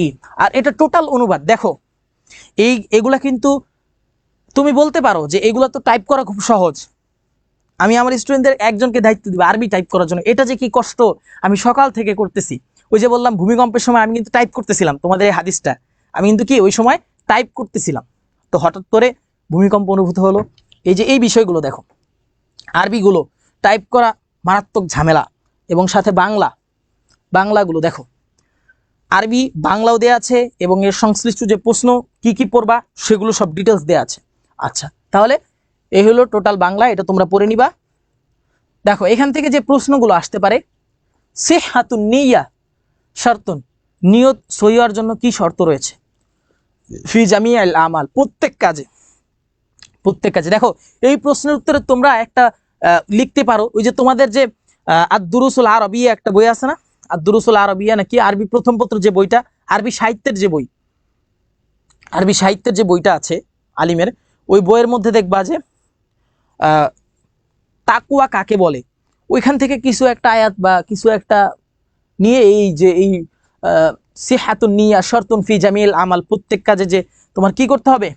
আর এটা টোটাল অনুবাদ। দেখো এগুলা কিন্তু তুমি বলতে পারো যে এগুলা তো টাইপ করা খুব সহজ, আমি আমার স্টুডেন্টদের একজনকে দায়িত্ব দিব আরবি টাইপ করার জন্য, এটা যে কি কষ্ট আমি সকাল থেকে করতেছি। ওই যে বললাম ভূমিকম্পের সময় আমি কিন্তু টাইপ করতেছিলাম তোমাদের এই হাদিসটা, আমি কিন্তু কি ওই সময় টাইপ করতেছিলাম, তো হঠাৎ করে ভূমিকম্প অনুভূত হলো। এই যে এই বিষয়গুলো দেখো, আরবিগুলো টাইপ করা মারাত্মক ঝামেলা, এবং সাথে বাংলাগুলো দেখো, আরবি বাংলাও দেয়া আছে এবং এর সংশ্লিষ্ট যে প্রশ্ন কি কি পড়বা সেগুলো সব ডিটেলস দেয়া আছে। আচ্ছা, তাহলে এই হলো টোটাল বাংলা, এটা তোমরা পড়ে নিবা। দেখো এখান থেকে যে প্রশ্নগুলো আসতে পারে, সিহহাতুন নিয়া শর্তুন, নিয়ত সহি হওয়ার জন্য কি শর্ত রয়েছে? ফি জামিআল আমাল, প্রত্যেক কাজে, প্রত্যেক কাজে। দেখো এই প্রশ্নের উত্তরে তোমরা একটা লিখতে পারো, ওই যে তোমাদের যে আদ-দুরুসুল আরবিয়া একটা বই আছে না, আদ-দুরুসুল আরবিয়া নাকি আরবি প্রথম পত্র যে বইটা, আরবি সাহিত্যের যে বই, আরবি সাহিত্যের যে বইটা আছে আলিমের, ওই বইয়ের মধ্যে দেখবা যে তাকুয়া কাকে বলে, ওইখান থেকে কিছু একটা আয়াত বা কিছু একটা নিয়ে এই যে এই সিহাতুন নিয়া শর্তুন ফি জামিল আমাল, প্রত্যেক কাজে যে তোমার কি করতে হবে,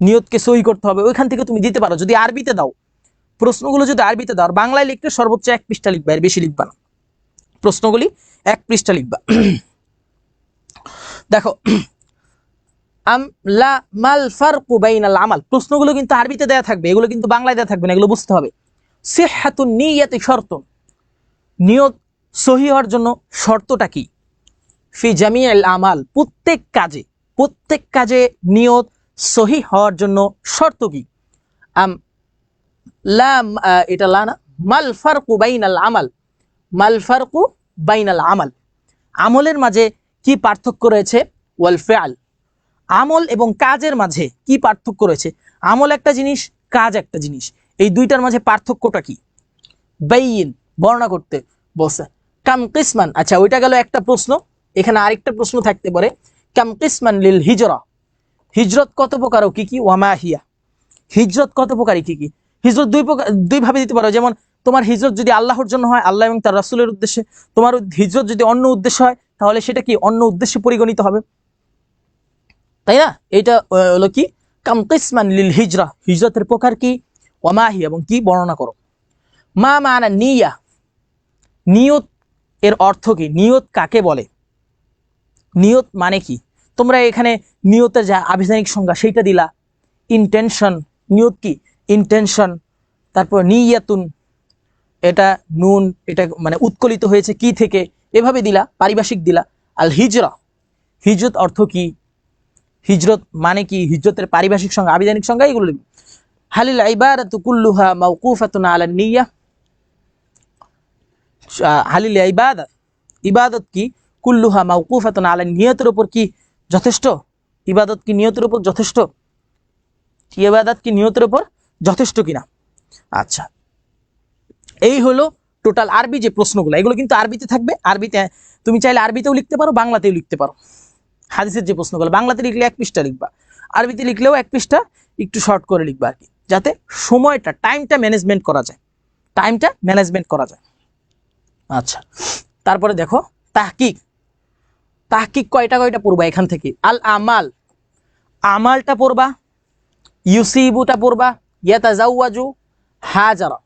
নিয়তকে সহি করতে হবে, ওইখান থেকে তুমি দিতে পারো। যদি আরবিতে দাও, প্রশ্নগুলো যদি আরবিতে দাও, বাংলায় লিখতে সর্বোচ্চ 1 পৃষ্ঠা লিখবা, এর বেশি লিখবা না, প্রশ্নগুলি 1 পৃষ্ঠা লিখবা। দেখো লা মাল ফারকু বাইনাল আমাল, প্রশ্নগুলো কিন্তু আরবিতে দেয়া থাকবে, এগুলো কিন্তু বাংলায় দেয়া থাকবে না, এগুলো বুঝতে হবে। সিহহাতুন নিয়াতি শর্তুন, নিয়ত সহি হওয়ার জন্য শর্তটা কি? ফি জামিআল আমাল, প্রত্যেক কাজে, প্রত্যেক কাজে নিয়ত সহি হওয়ার জন্য শর্ত কি? লা এটা লা না, মাল ফারকু বাইনাল আমাল, মাল ফারকু বাইনাল আমাল, আমলের মাঝে কি পার্থক্য রয়েছে? ওয়াল ফিআল, আমল এবং কাজের মাঝে কি পার্থক্য রয়েছে? আমল একটা জিনিস, কাজ একটা জিনিস, এই দুইটার মাঝে পার্থক্যটা কি? বাইয়িন, বর্ণনা করতে বলছে। কাম কিসমান, আচ্ছা ওইটা গেল একটা প্রশ্ন। এখানে আরেকটা প্রশ্ন থাকতে পারে, কাম কিসমান লিল হিজরা, হিজরত কত প্রকার ও কি কি? ওয়ামা হিয়া, হিজরত কত প্রকারই কি কি? হিজরত দুই ভাবে দিতে পারো, যেমন তোমার হিজরত যদি আল্লাহর জন্য হয়, আল্লাহ এবং তার রাসূলের উদ্দেশ্যে, তোমার হিজরত যদি অন্য উদ্দেশ্য হয়, তাহলে সেটা কি অন্য উদ্দেশ্যে পরিগণিত হবে, তাই না? এটা হলো কি কাম কিসমান লিল হিজরা, হিজরতের প্রকার কি, ওয়ামাহি এবং কি বর্ণনা করো। মা মানা নিয়া, নিয়ত এর অর্থ কি? নিয়ত কাকে বলে? নিয়ত মানে কি? তোমরা এখানে নিয়তের যা আভিধানিক সংজ্ঞা সেইটা দিলা, ইন্টেনশন, নিয়ত কি? ইন্টেনশন। তারপর নিয়াতুন, এটা নুন, এটা মানে উৎকলিত হয়েছে কি থেকে, এভাবে দিলা, পারিভাষিক দিলা। আল হিজরা, হিজরত অর্থ কি, হিজরত মানে কি, হিজরতের পারিভাষিক সংজ্ঞা, আবিধানিক সংজ্ঞা, এগুলো লিখবে। হালিল ইবাদাতু কুল্লুহা মাওকুফাতুন আলা নিয়া, হালিল ইবাদত, ইবাদত কি কুল্লুহা মাওকুফাতুন আলা নিয়তের উপর কি যথেষ্ট? ইবাদত কি নিয়তের উপর যথেষ্ট? ইবাদত কি নিয়তের উপর যথেষ্ট কিনা? আচ্ছা, এই হলো টোটাল আরবি যে প্রশ্নগুলো, এগুলো কিন্তু আরবিতে থাকবে। আরবিতে তুমি চাইলে আরবিতেও লিখতে পারো, বাংলাতেও লিখতে পারো। হাদিসের যে প্রশ্নগুলো বাংলাতে লিখলে 1 পৃষ্ঠা লিখবা, আরবিতে লিখলেও 1 পৃষ্ঠা একটু শর্ট করে লিখবা আর কি, যাতে সময়টা, টাইমটা ম্যানেজমেন্ট করা যায়, টাইমটা ম্যানেজমেন্ট করা যায়। আচ্ছা, তারপরে দেখো তাহকিক, তাহকিক কয়টা পড়বা এখান থেকে? আল আমাল, আমালটা পড়বা, ইউসিবুটা পড়বা, ইয়াতাজাওয়াজু, হাজারা।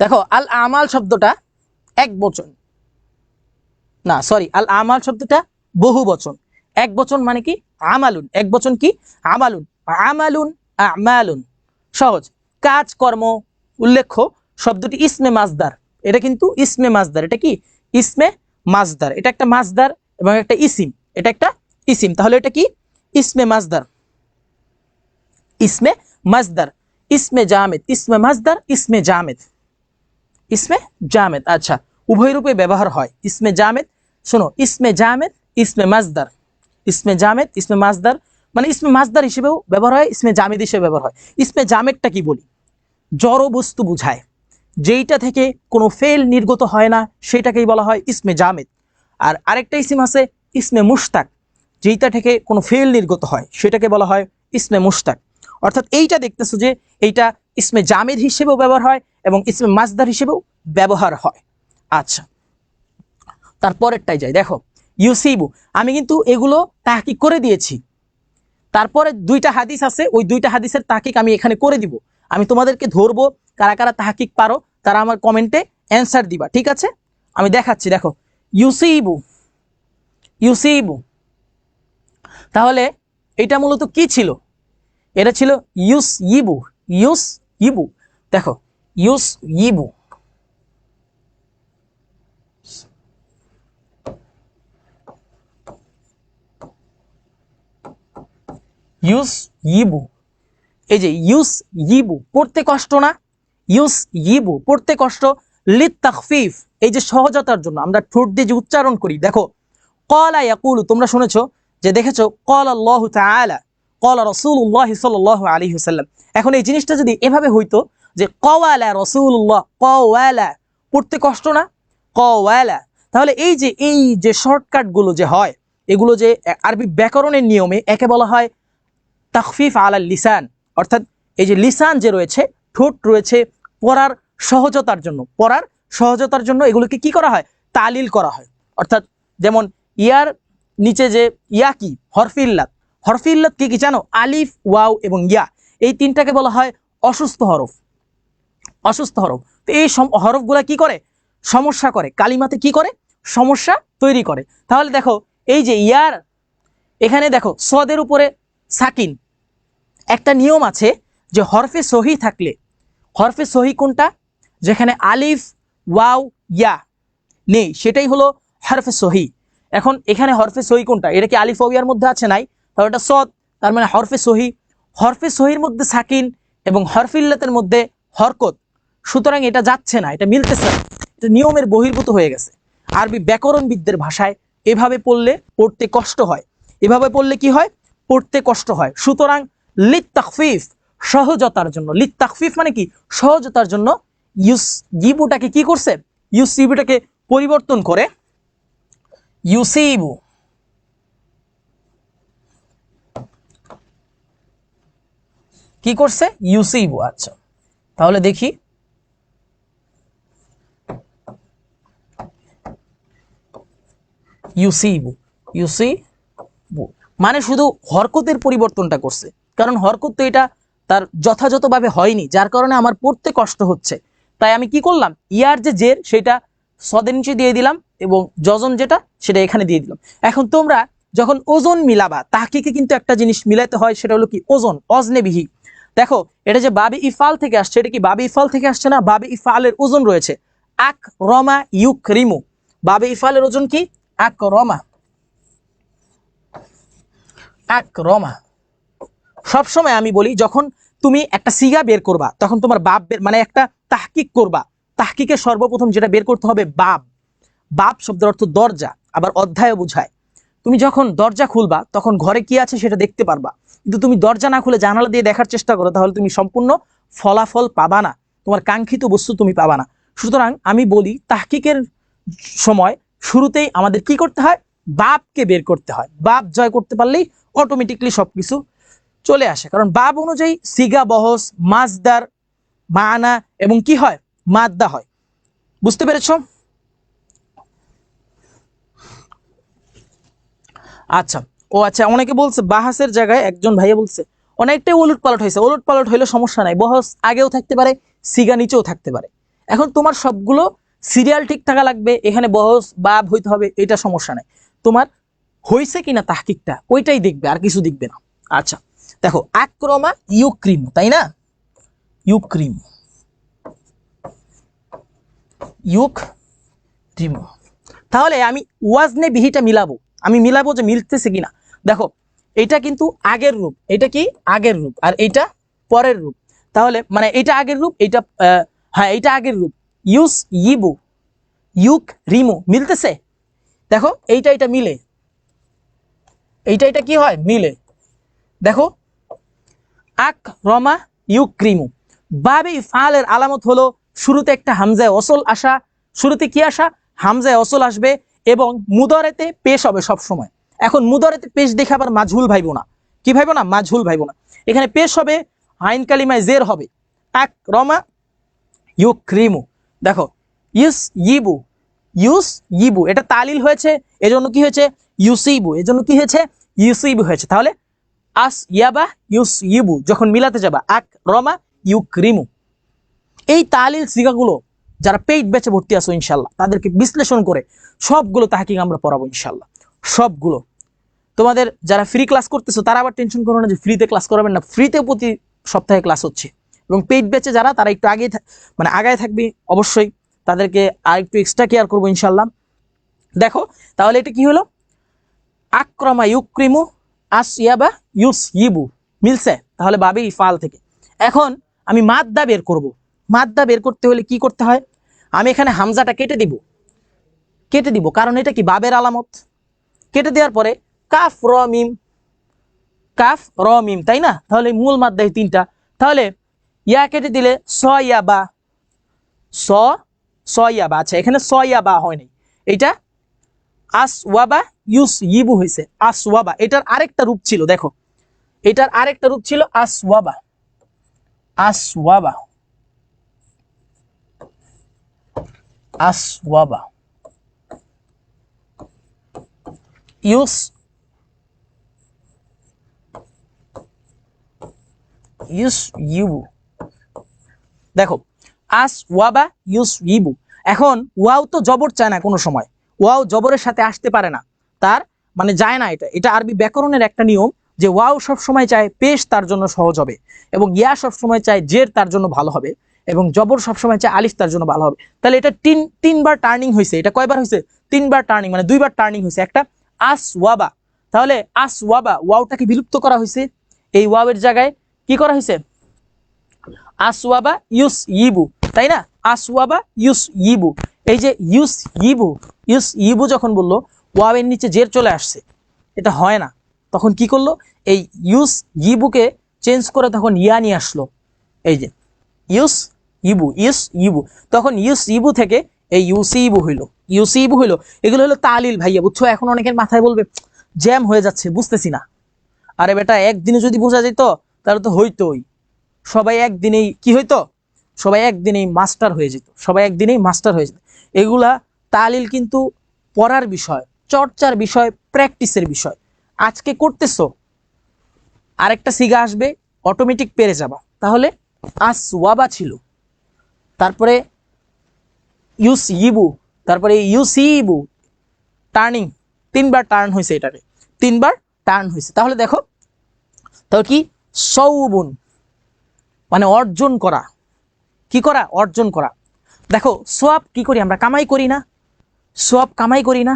দেখো আল আমাল শব্দটা এক বচন না, সরি, আল আমাল শব্দটা বহু বচন। এক বচন মানে কি? আমালুন, এক বচন কি? আমালুন, আমালুন, আমালুন, সহজ কাজ কর্ম। উল্লেখ্য শব্দটি ইসমে মাজদার, এটা কিন্তু ইসমে মাজদার, এটা কি ইসমে মাজদার, এটা একটা মাজদার এবং একটা ইসিম, এটা একটা ইসিম, তাহলে এটা কি ইসমে মাজদার, ইসমে মাজদার, ইসমে জামেদ, ইসমে মাজদার, ইসমে জামেদ, ইসমে জামেদ। আচ্ছা, উভয় রূপে ব্যবহার হয় ইসমে জামেদ। শোনো, ইসমে জামেদ, ইসমে মাজদার, ইসমে জামেদ, ইসমে মাজদার, মানে ইসমে মাজদার হিসেবেও ব্যবহার হয়, ইসমে জামেদ হিসেবে ব্যবহার হয়। ইসমে জামেদটা কি বলি? জড় বস্তু বুঝায়, যেইটা থেকে কোনো ফেল নির্গত হয় না সেটাকেই বলা হয় ইসমে জামেদ। আর আরেকটা ইসিম আছে ইসমে মুশতাক, যেইটা থেকে কোনো ফেল নির্গত হয় সেটাকে বলা হয় ইসমে মুশতাক। অর্থাৎ এইটা দেখতেছো যে এইটা ইসমে জামেদ হিসেবেও ব্যবহার হয় এবং ইসমে মাজদার হিসেবেও ব্যবহার হয়। আচ্ছা, তারপরেরটাই যাই, দেখো ইউসিবু, আমি কিন্তু এগুলো তাহকিক করে দিয়েছি। তারপরে 2টা হাদিস আছে, ওই 2টা হাদিসের তাহকিক আমি এখানে করে দিব। আমি তোমাদেরকে ধরবো, কারা কারা তাহকিক পারো তারা আমার কমেন্টে অ্যান্সার দিবা, ঠিক আছে? আমি দেখাচ্ছি, দেখো ইউসিবু, ইউসিবু, তাহলে এটা মূলত কি ছিল? এটা ছিল ইউস ইবু, ইউস ইবু। দেখো ইউস ইবু, ইউস ইবু, এই যে ইউস ইবু পড়তে কষ্ট না, ইউস ইবু পড়তে কষ্ট, লিত তাখফিফ এই যে সহজতার জন্য আমরা ঠোঁট দিয়ে যে উচ্চারণ করি। দেখো ক্বালা ইয়াকুলু, তোমরা শুনেছো যে দেখেছো ক্বালা আল্লাহু তাআলা, ক্বালা রাসূলুল্লাহ সাল্লাল্লাহু আলাইহি ওয়াসাল্লাম। এখন এই জিনিসটা যদি এভাবে হইতো যে ক্বালা রাসূলুল্লাহ, ক্বালা পড়তে কষ্ট না, ক্বালা, তাহলে এই যে শর্টকাট গুলো যে হয়, এগুলো যে আরবি ব্যাকরণের নিয়মে একে বলা হয় তাখফিফ আলাল লিসান, অর্থাৎ এই যে লিসান যে রয়েছে, ঠোঁট রয়েছে, পড়ার সহজতার জন্য, পড়ার সহজতার জন্য এগুলোকে কি করা হয়, তালিল করা হয়। অর্থাৎ যেমন ইয়ার নিচে যে ইয়া কি, হরফে ইল্লাত, হরফে ইল্লাত কি কি জানো, আলিফ ওয়াও এবং ইয়া, এই তিনটাকে বলা হয় অসুস্থ হরফ, অসুস্থ হরফ। তো এই হরফগুলা কি করে, সমস্যা করে, কালিমাতে কি করে, সমস্যা তৈরি করে। তাহলে দেখো এই যে ইয়ার, এখানে দেখো সদের উপরে সাকিন, একটা নিয়ম আছে যে হরফে সহি থাকলে, হরফে সহি কোনটা, যেখানে আলিফ ওয়াও ইয়া নেই সেটাই হলো হরফে সহি। এখন এখানে হরফে সহি কোনটা, এটা কি আলিফ ওয়াও ইয়ার মধ্যে আছে, নাই, তাহলে এটা সদ, তার মানে হরফে সহি। হরফে সহির মধ্যে সাকিন এবং হরফে ইল্লাতের মধ্যে হরকত, সুতরাং এটা যাচ্ছে না, এটা মিলতেছে না, এটা নিয়মের বহির্ভূত হয়ে গেছে। আরবি ব্যাকরণবিদদের ভাষায় এভাবে পড়লে পড়তে কষ্ট হয়, এভাবে পড়লে কি হয়, পড়তে কষ্ট হয়। সুতরাং লিত তাখফিফ, সহজতার জন্য, লিত তাখফিফ মানে কি, সহজতার জন্য ইউস জিবুটাকে কি করছে, ইউসিবুটাকে পরিবর্তন করে ইউসিবু, কি করছে, ইউসিবু। আচ্ছা তাহলে দেখি, ইউসিবু, ইউসিবু মানে শুধু হরকতের পরিবর্তনটা করছে, কারণ হরকত তো এটা তার যথাযথভাবে হয়নি, যার কারণে আমার পড়তে কষ্ট হচ্ছে। তাই আমি কি করলাম, ইয়ার যে জের সেটা সদের নিচে দিয়ে দিলাম এবং যজন যেটা সেটা এখানে দিয়ে দিলাম। এখন তোমরা যখন ওজন মিলাবা, তাহকিকে কিন্তু একটা জিনিস মিলাইতে হয়, সেটা হলো কি ওজন, অজনে বিহি। দেখো এটা যে বাবে ইফাল থেকে আসছে, এটা কি বাবে ইফাল থেকে আসছে না, বাবে ইফালের ওজন রয়েছে আক রমা ইউক রিমু, বাবে ইফালের ওজন কি, আক রমা, আক রমা। সবসময় আমি বলি যখন তুমি একটা সিগা বের করবা, তখন তোমার বাব মানে একটা তাহকিক করবা, তাহকিকের সর্বপ্রথম যেটা বের করতে হবে বাব। বাব শব্দের অর্থ দরজা, আবার অধ্যায়ও বোঝায়। তুমি যখন দরজা খুলবা তখন ঘরে কি আছে সেটা দেখতে পারবা, কিন্তু তুমি দরজা না খুলে জানালা দিয়ে দেখার চেষ্টা করো, তাহলে তুমি সম্পূর্ণ ফলাফল পাবা না, তোমার কাঙ্ক্ষিত বস্তু তুমি পাবা না। সুতরাং আমি বলি তাহকিকের সময় শুরুতেই আমাদের কি করতে হয়, বাবকে বের করতে হয়। বাব জয় করতে পারলেই অটোমেটিকলি সবকিছু চলে আসে, কারণ বাব অনুযায়ী সিগা বহস মাজদার মানা এবং কি হয়, মাদ্দা হয়। বুঝতে পেরেছো? আচ্ছা, ও আচ্ছা, অনেকে বলছে বাহাসের জায়গায়, একজন ভাইয়া বলছে অনেকটাই ওলট পালট হয়েছে, ওলট পালট হইলে সমস্যা নাই, বহস আগেও থাকতে পারে, সিগা নিচেও থাকতে পারে। এখন তোমার সবগুলো সিরিয়াল ঠিক থাকা লাগবে, এখানে বহস বাব হইতে হবে, এটা সমস্যা নাই, তোমার হয়েছে কিনা তাহকিকটা ওইটাই দেখবে, আর কিছু দেখবে না। আচ্ছা দেখো আক্রমা ইউক্রিম, তাই না, ইউক্রিম, ইউক্রিম। তাহলে আমি ওয়াজনে বিহিটা মিলাবো, আমি মিলাবো যে মিলতেছে কিনা। দেখো এটা কিন্তু আগের রূপ, এটা কি আগের রূপ, আর এইটা পরের রূপ। তাহলে মানে এটা আগের রূপ, এইটা হ্যাঁ এইটা আগের রূপ, ইউস ইবু, ইউক রিমু, মিলতেছে। দেখো এইটা এটা মিলে, এইটা এটা কি হয়, মিলে। দেখো আক রমা ইউক্রিমু, বাবে ইফআলের আলামত হলো শুরুতে একটা হামজায় অসল আসা, শুরুতে কি আসা, হামজায় অসল আসবে এবং মুদরেতে পেশ হবে সব সময়। এখন মুদরেতে পেশ দেখে আবার মাঝহুল ভাইবো না, কি ভাইবো না, মাঝহুল ভাইবো না। এখানে পেশ হবে, আইন কালিমায় জের হবে, আক রমা ইউক্রিমু। দেখো ইউস ইবু, ইউস ইবু, এটা তালিল হয়েছে, এজন্য কি হয়েছে, ইউসিবু, এজন্য কি হয়েছে, ইউসিবু হয়েছে। তাহলে আস ইয়াবা ইউস ইবু যখন মিলাতে যাবা আক রমা ইউক্রিমু। এই তালিল সিগাগুলো যারা পেইড ব্যাচে ভর্তি আছো ইনশাল্লাহ, তাদেরকে বিশ্লেষণ করে সবগুলো তাহকিক আমরা পড়াবো ইনশাল্লাহ, সবগুলো। তোমাদের যারা ফ্রি ক্লাস করতেছো তারা আবার টেনশন করো না যে ফ্রিতে ক্লাস করাবেন না, ফ্রিতে প্রতি সপ্তাহে ক্লাস হচ্ছে। এবং পেইড ব্যাচে যারা, তারা একটু আগে মানে আগায় থাকবে অবশ্যই, তাদেরকে আর একটু এক্সট্রা কেয়ার করবো ইনশাল্লাহ। দেখো তাহলে এটা কি হলো, আক্রমা ইউক্রিমু আসইয়াবা ইউসইবু, মিলছে? তাহলে বাবে ইফআল থেকে। এখন আমি মাদ্দা বের করব। মাদ্দা বের করতে হলে কি করতে হয়? আমি এখানে হামজাটা কেটে দিব, কারণ এটা কি বাবের আলামত। কেটে দেওয়ার পরে কাফ র মিম, কাফ র মিম, তাই না? তাহলে মূল মাদ্দা এই তিনটা। তাহলে ইয়া কেটে দিলে স ইয়া বা, স স ইয়া বা। আচ্ছা, এখানে স ইয়া বা হয় নাই, এটা আসওয়াবা ইউসইবু হয়েছে, আসওয়াবা। এটার আরেকটা রূপ ছিল, দেখো, এটার আরেকটা রূপ ছিল আসওয়াবা, আসওয়াবা, আসওয়াবা, ইউস ইউসইবু। দেখো, আসওয়াবা ইউসইবু। এখন ওয়াও তো জবর চায় না কোনো সময়, ওয়াও জবরের সাথে আসতে পারে না, তার মানে যায় না। এটা আরবি ব্যাকরণের একটা নিয়ম যে ওয়াও সব সময় চায় পেশ তার জন্য সহজ হবে, এবং ইয়া সব সময় চায় জের তার জন্য ভালো হবে, এবং জবর সব সময় চায় আলিফ তার জন্য ভালো হবে। তাহলে এটা তিনবার টার্নিং হয়েছে। এটা কয়বার হয়েছে? তিনবার টার্নিং, মানে দুইবার টার্নিং হয়েছে। একটা আসওয়াবা, তাহলে আসওয়াবা ওয়াওটাকে বিলুপ্ত করা হয়েছে, এই ওয়াওয়ের জায়গায় কি করা হয়েছে? আসওয়াবা ইউসইবু, তাই না? আসওয়াবা ইউসইবু। এই যে ইউসইবু যখন বললো, ওয়াওয়ের নিচে জের চলে আসছে, এটা হয় না। তখন কি করলো? এই ইউসইবুকে চেঞ্জ করে তখন ইয়া নিয়ে আসলো। এই যে ইউসইবু, তখন ইউসইবু থেকে এই ইউসিবু হইলো। এগুলো হলো তালিল ভাইয়া, বুঝছো? এখন অনেকের মাথায় বলবে জ্যাম হয়ে যাচ্ছে, বুঝতেছি না। আরে বেটা, একদিনে যদি বোঝা যেত তাহলে তো হইতোই। সবাই একদিনেই কি হইতো? সবাই একদিনেই মাস্টার হয়ে যেত, সবাই একদিনেই মাস্টার হয়ে যেত। এগুলা তালিল কিন্তু পড়ার বিষয়, চর্চার বিষয়, প্র্যাকটিসের বিষয়। আজকে করতেছো, আরেকটা সিগা আসবে, অটোমেটিক পেরে যাবা। তাহলে আসওয়াবা ছিল, তারপরে ইউসইবু, তারপরে ইউসিবু, টার্নিং, তিনবার টার্ন হয়েছে, এটাকে তিনবার টার্ন হয়েছে। তাহলে দেখো, তাহলে কি? সৌবুন, মানে অর্জন করা। কি করা? অর্জন করা। দেখো, সোয়াব কি করি আমরা? কামাই করি না? সোয়াব কামাই করি না?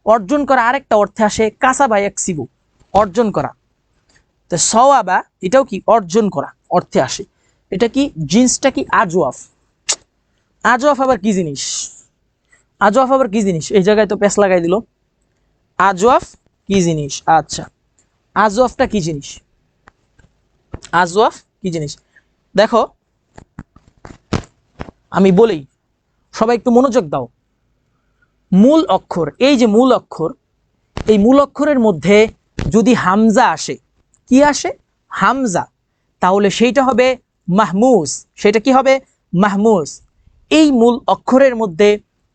অর্জন করা আরেকটা অর্থে আসে কাসাবা ইয়াকসিবু, অর্জন করা। তো সওয়াবা এটাও কি? অর্জন করা অর্থে আসে। এটা কি? জিন্সটা কি? আজওয়াফ। আজওয়াফ আবার কি জিনিস? আজওয়াফ আবার কি জিনিস? এই জায়গায় তো পেস লাগাই দিল। আজওয়াফ কি জিনিস? আচ্ছা, আজওয়াফটা কি জিনিস? আজওয়াফ কি জিনিস? দেখো, আমি বলি, সবাই একটু মনোযোগ দাও। মূল অক্ষর, এই যে মূল অক্ষর, এই মূল অক্ষরের মধ্যে যদি হামজা আসে, কি আসে? হামজা, তাহলে সেইটা হবে মাহমুজ। সেটা কি হবে? মাহমুজ। এই মূল অক্ষরের মধ্যে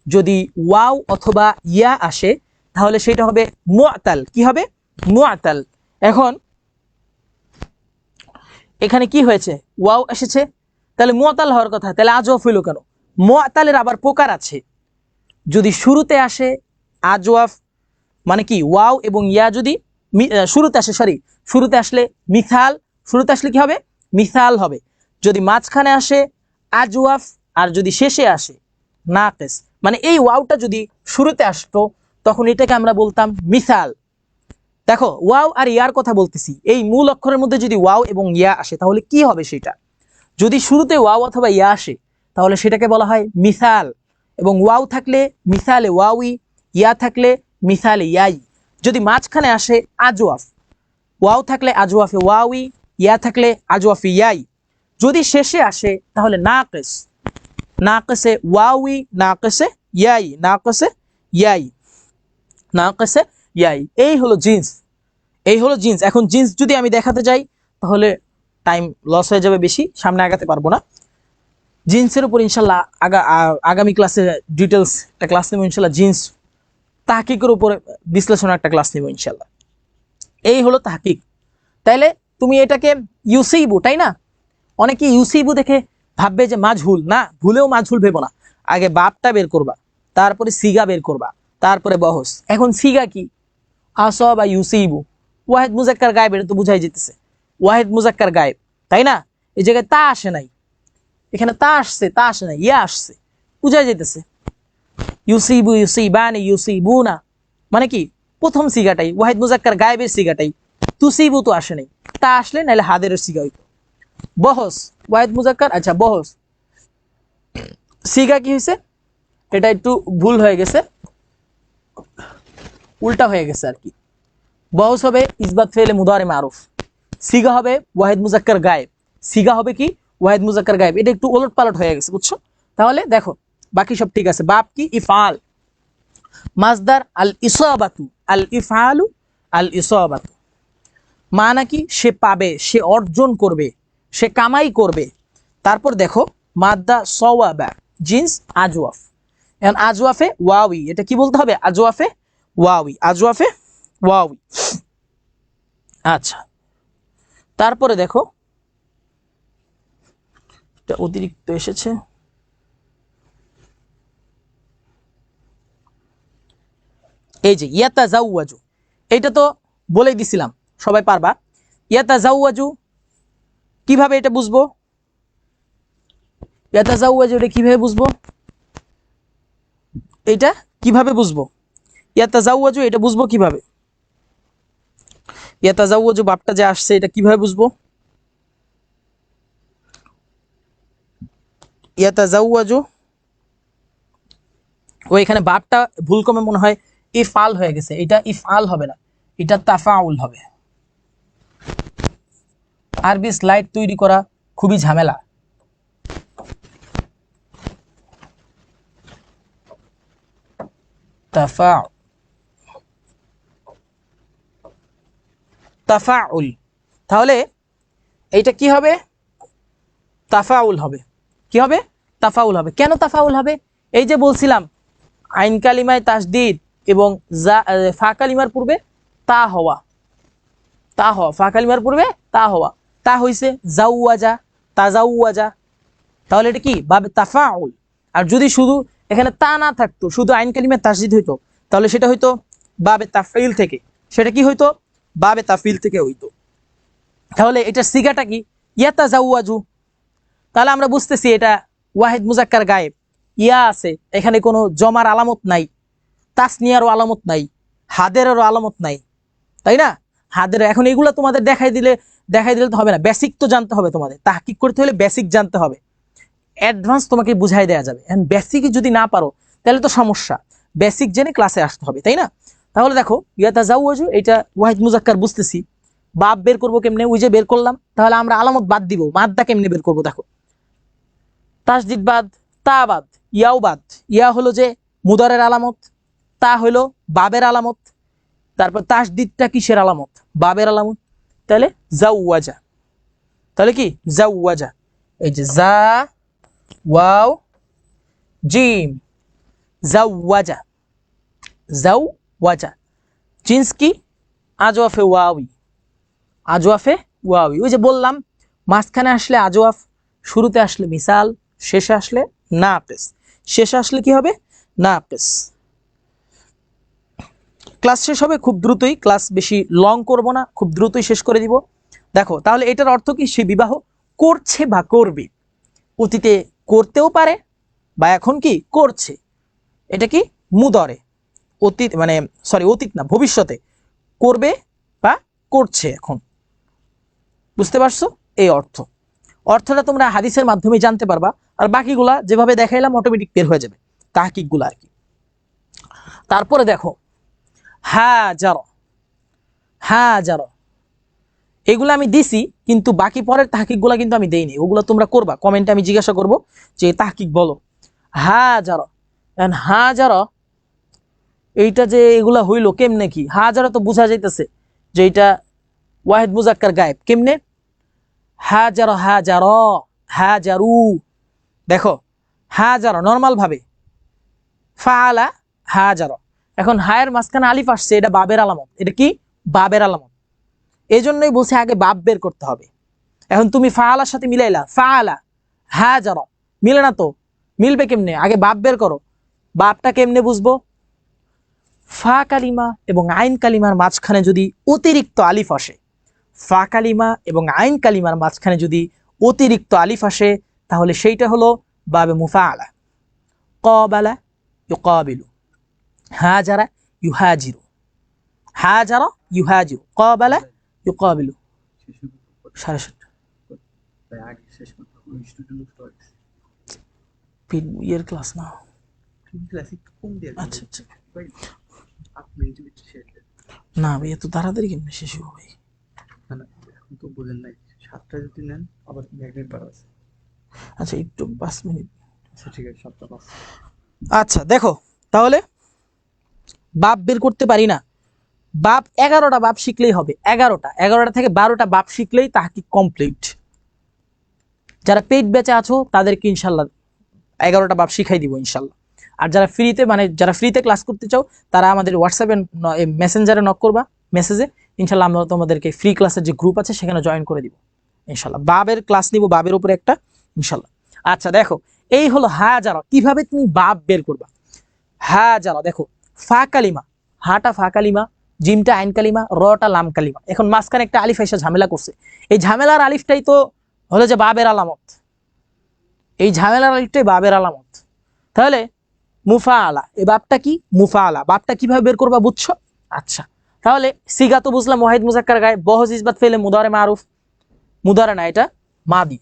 যদি ওয়াও অথবা ইয়া আসে, তাহলে সেটা হবে মুআতাল। কি হবে? মুআতাল। এখন এখানে কি হয়েছে? ওয়াও এসেছে, তাহলে মুআতাল হওয়ার কথা, তাহলে আজওয়াফ হইল কেন? মুআতালের আবার প্রকার আছে। যদি শুরুতে আসে আজওয়াফ, মানে কি? ওয়াও এবং ইয়া যদি শুরুতে আসে, শুরুতে আসলে মিসাল, শুরুতে আসলে কি হবে? মিসাল হবে। যদি মাঝখানে আসে আজওয়াফ, আর যদি শেষে আসে নাকিস, মানে এই ওয়াওটা যদি শুরুতে আসতো, তখন এটাকে আমরা বলতাম মিসাল। দেখো, ওয়াও আর ইয়ার কথা বলতেছি, এই মূল অক্ষরের মধ্যে যদি ওয়াও এবং ইয়া আসে, তাহলে কি হবে সেটা? যদি শুরুতে ওয়াও অথবা ইয়া আসে, তাহলে সেটাকে বলা হয় মিসাল। এবং ওয়াও থাকলে মিসালে ওয়াউই, ইয়া থাকলে মিসালে ইয়াই। যদি মাঝখানে আসে আজওয়াফ, ওয়াও থাকলে আজওয়াফে ওয়াউই, ইয়া থাকলে আজওয়াফে ইয়াই। যদি শেষে আসে তাহলে নাকিস, নাকিসে ওয়াউই, নাকিসে ইয়াই, নাকিসে ইয়াই, নাকিসে ইয়াই। এই হলো জিন্স, এই হলো জিন্স। এখন জিন্স যদি আমি দেখাতে যাই, তাহলে টাইম লস হয়ে যাবে, বেশি সামনে আগাতে পারবো না। জিন্সের উপর ইনশাল্লাহ আগামী ক্লাসে ডিটেলস একটা ক্লাস নেব ইনশাল্লাহ। জিন্স তাহকিকের উপরে বিশ্লেষণ একটা ক্লাস নেব ইনশাল্লাহ। এই হলো তাহকিক। তাইলে তুমি এটাকে ইউসিবু, তাই না? অনেকে ইউসিবু দেখে ভাববে যে মাজহুল। না, ভুলেও মাজহুল ভেবো না। আগে বাপটা বের করবা, তারপরে সিগা বের করবা, তারপরে বহস। এখন সিগা কি? আসবা ইউসিবু, ওয়াহেদ মুজাক্কার গায়েব, এটা তো বুঝাই যেতেছে ওয়াহেদ মুজাক্কার গায়েব, তাই না? এই জায়গায় তা আসে নাই, এখানে তা আসছে, তা আসে নাই, ইয়া আসছে, বুঝাই যেতেছে। ইউসিবু, ইউসিবানি, ইউসিবুনা, মানে কি? প্রথম সিগাটাই, ওয়াহিদ মুজাক্কার গায়েবের সিগাটাই, তুসিবু তো আসে নাই, তা আসলে নাহলে হাদেরের সিগা হইতো। বহস ওয়াহিদ মুজাক্কার, আচ্ছা বহস সিগা কি হয়েছে, এটা একটু ভুল হয়ে গেছে, উল্টা হয়ে গেছে আর কি। বহস হবে ইসবাত ফেলে মুদারে মারুফ, সিগা হবে ওয়াহিদ মুজাক্কার গায়েব, সিগা হবে কি ওয়াহিদ মুজাক্কার গায়েব, এটা একটু ওলট পালট হয়ে গেছে, বুঝছো? তাহলে দেখো বাকি সব ঠিক আছে। বাপ কি ইফআল, মাজদার আল ইসাবাতু, আল ইফআলু আল ইসাবাতু, মানা কি সে পাবে, সে অর্জন করবে, সে কামাই করবে। তারপর দেখো মাদ্দা সওয়াবা, জিন্স আজওয়াফ, এখন আজওয়াফে ওয়াওই, এটা কি বলতে হবে, আজওয়াফে ওয়াওই, আজওয়াফে ওয়াওই। আচ্ছা তারপরে দেখো এটা অতিরিক্ত এসেছে, এই যে ইয়াতাজাওয়াজু, এটা তো বলেই দিছিলাম সবাই পারবা। ইয়াতাজাওয়াজু কিভাবে এটা বুঝবো, ইয়াতাজাওয়াজু এটা কিভাবে বুঝবো, এটা কিভাবে বুঝবো, ইয়াতাজাওয়াজু এটা বুঝবো কিভাবে, ইয়াতাজাওয়াজু বাপটা যে আসছে এটা কিভাবে বুঝবো, ইয়াতাজাওয়াজু ও এখানে বাপটা ভুল কমে মনে হয় ইফআল হয়ে গেছে, এটা ইফআল হবে না, এটা তাফাউল হবে। আরবি স্লাইড তৈরি করা খুবই ঝামেলা, তাফাউল, তাহলে এইটা কি হবে, তাফাউল হবে, কি হবে, তাফাউল হবে। কেন তাফাউল হবে, এই যে বলছিলাম আইন কালিমায় তাসদিদ এবং ফা কালিমার পূর্বে তা হওয়া, তা হওয়া, ফা কালিমার পূর্বে তা হওয়া, তা হইছে জাউওয়াজা, তাজাউওয়াজা, তাহলে এটা কি বাবে তাফাউল। আর যদি শুধু এখানে তা না থাকতো, শুধু আইন কালিমায় তাসদিদ হইতো, তাহলে সেটা হইতো বাবে তাফইল থেকে, সেটা কি হইতো বাবে তাফইল থেকে হইতো। তাহলে এটা সিগাটা কি ইয়াতাজাওয়াজু, তাহলে আমরা বুঝতেছি এটা ওয়াহিদ মুজাক্কার গায়েব, ইয়া আছে এখানে কোনো জমার আলামত নাই, তাসনিয়ারও আলামত নাই, হাদেরেরও আলামত নাই, তাই না? হাদের এখন এগুলো তোমাদের দেখাই দিলে তো হবে না, বেসিক তো জানতে হবে তোমাদের, তাহকিক করতে হলে বেসিক জানতে হবে, অ্যাডভান্স তোমাকে বুঝাই দেওয়া যাবে। এখন বেসিকই যদি না পারো তাহলে তো সমস্যা, বেসিক জেনে ক্লাসে আসতে হবে, তাই না? তাহলে দেখো ইয়াতাজাওয়াজু এটা ওয়াহিদ মুজাক্কার বুঝতেছি, বাপ বের করবো কেমনে, ওই যে বের করলাম, তাহলে আমরা আলামত বাদ দিব, মাদ্দা কেমনে বের করবো দেখো, তাসদিদ বাদ, তা বাদ, ইয়াও বাদ, ইয়া হলো যে মুদারের আলামত, তা হলো বাবের আলামত, তারপর তাসদিদটা কিসের আলামত, বাবের আলামত, তাহলে জাউওয়াজা, তাহলে কি জাউওয়াজা, এই যে জা ওয়াও জিম, জাউওয়াজা, জাউওয়াজা, জিন্স কি আজওয়াফে ওয়াওই, আজওয়াফে ওয়াওই, ওই যে বললাম মাঝখানে আসলে আজওয়াফ, শুরুতে আসলে মিসাল, শেষে আসলে নাকিস, শেষে আসলে কি হবে নাকিস। ক্লাস শেষ হবে খুব দ্রুতই, ক্লাস বেশি লং করব না, খুব দ্রুতই শেষ করে দিব। দেখো তাহলে এটার অর্থ কি, সে বিবাহ করছে বা করবে, অতীতে করতেও পারে বা এখন কি করছে, এটা কি মুদরে, অতীত মানে সরি অতীত না ভবিষ্যতে করবে বা করছে এখন, বুঝতে পারছো? এই অর্থটা তোমরা হাদিসের মাধ্যমে জানতে পারবা, আর বাকিগুলা যেভাবে দেখাইলাম অটোমেটিক বের হয়ে যাবে, তাহকিকগুলো আর কি। তারপরে দেখো হাজার, হাজার এগুলো আমি দিছি, কিন্তু বাকি পরের তাহকিকগুলো কিন্তু আমি দেইনি, ওগুলো তোমরা করবা, কমেন্টে আমি জিজ্ঞাসা করব যে তাহকিক বলো। হাজার, হাজার এইটা যে এগুলা হইলো কেমনে, কি হাজার তো বোঝা যাইতেছে যে এটা ওয়াহিদ মুজাক্কার গায়েব, কেমনে হাজার, হাজার, হাজারু, দেখো হাজার নর্মাল ভাবে ফাআলা হাজার, এখন হায়ের মাঝখানে আলিফ আসছে, এটা বাবের আলামত, এটা কি বাবের আলামত, এই জন্যই বলছে আগে বাব বের করতে হবে। এখন তুমি ফাআলার সাথে মিলাইলা ফাআলা হাজার, মিলে না তো, মিলবে কেমনে, আগে বাব বের করো। বাবটা কেমনে বুঝবো, ফা কালিমা এবং আইন কালিমার মাঝখানে যদি অতিরিক্ত আলিফ আসে, ফা কালিমা এবং আইন কালিমার মাঝখানে যদি অতিরিক্ত আলিফ আসে, তাহলে সেইটা হলো বাবে মুফাআলা। ক্বাবালা ইউকাবিলু, হাজারা ইউহাজিরু, হাজারা ইউহাজিরু, ক্বাবালা ইউকাবিলু 7:30 ইয়ের ক্লাস না। আচ্ছা আচ্ছা না ভাই এত তাড়াতাড়ি কেমনে শেষ হবে ভাই? তো বলেন নাই 7টায় যদি নেন আবার 1 মিনিট বাড়া আছে। আচ্ছা একটু 5 মিনিট। আচ্ছা ঠিক আছে 7টা 5। আচ্ছা দেখো তাহলে বাপ বের করতে পারি না, বাপ 11টা বাপ শিখলেই হবে, 11টা থেকে 12টা বাপ শিখলেই তাহকিক কমপ্লিট। যারা পেইড ব্যাচে আছো তাদেরকে ইনশাল্লাহ 11টা বাপ শিখাই দিব ইনশাল্লাহ। আর যারা ফ্রিতে যারা ফ্রিতে ক্লাস করতে চাও তারা আমাদের হোয়াটসঅ্যাপে মেসেঞ্জারে নক করবা, মেসেজে ইনশাল্লাহ আমরা তোমাদেরকে ফ্রি ক্লাসের যে গ্রুপ আছে সেখানে জয়েন করে দিব ইনশাল্লাহ। বাবের ক্লাস নিব, বাবের উপরে একটা ইনশাল্লাহ। আচ্ছা দেখো এই হলো হাজারা, কিভাবে তুমি বাপ বের করবা। হাজারা দেখো ফা কালিমা, হাটা ফা কালিমা, জিমটা আইন কালিমা, রটা লাম কালিমা। এখন মাঝখানে একটা আলিফ এসে ঝামেলা করছে, এই ঝামেলার আলিফটাই তো হলো যে বাবের আলামত, এই ঝামেলার আলিফটাই বাবের আলামত। তাহলে মুফাআলা, এই বাপটা কি মুফাআলা, বাপটা কিভাবে বের করবা বুঝছো? আচ্ছা তাহলে সিগা তো বুঝলাম ওয়াহিদ মুজাক্কার গায়ে, বহজ ইসবাত ফেলে মুদারে মারুফ, মুদারে না এটা মাদি,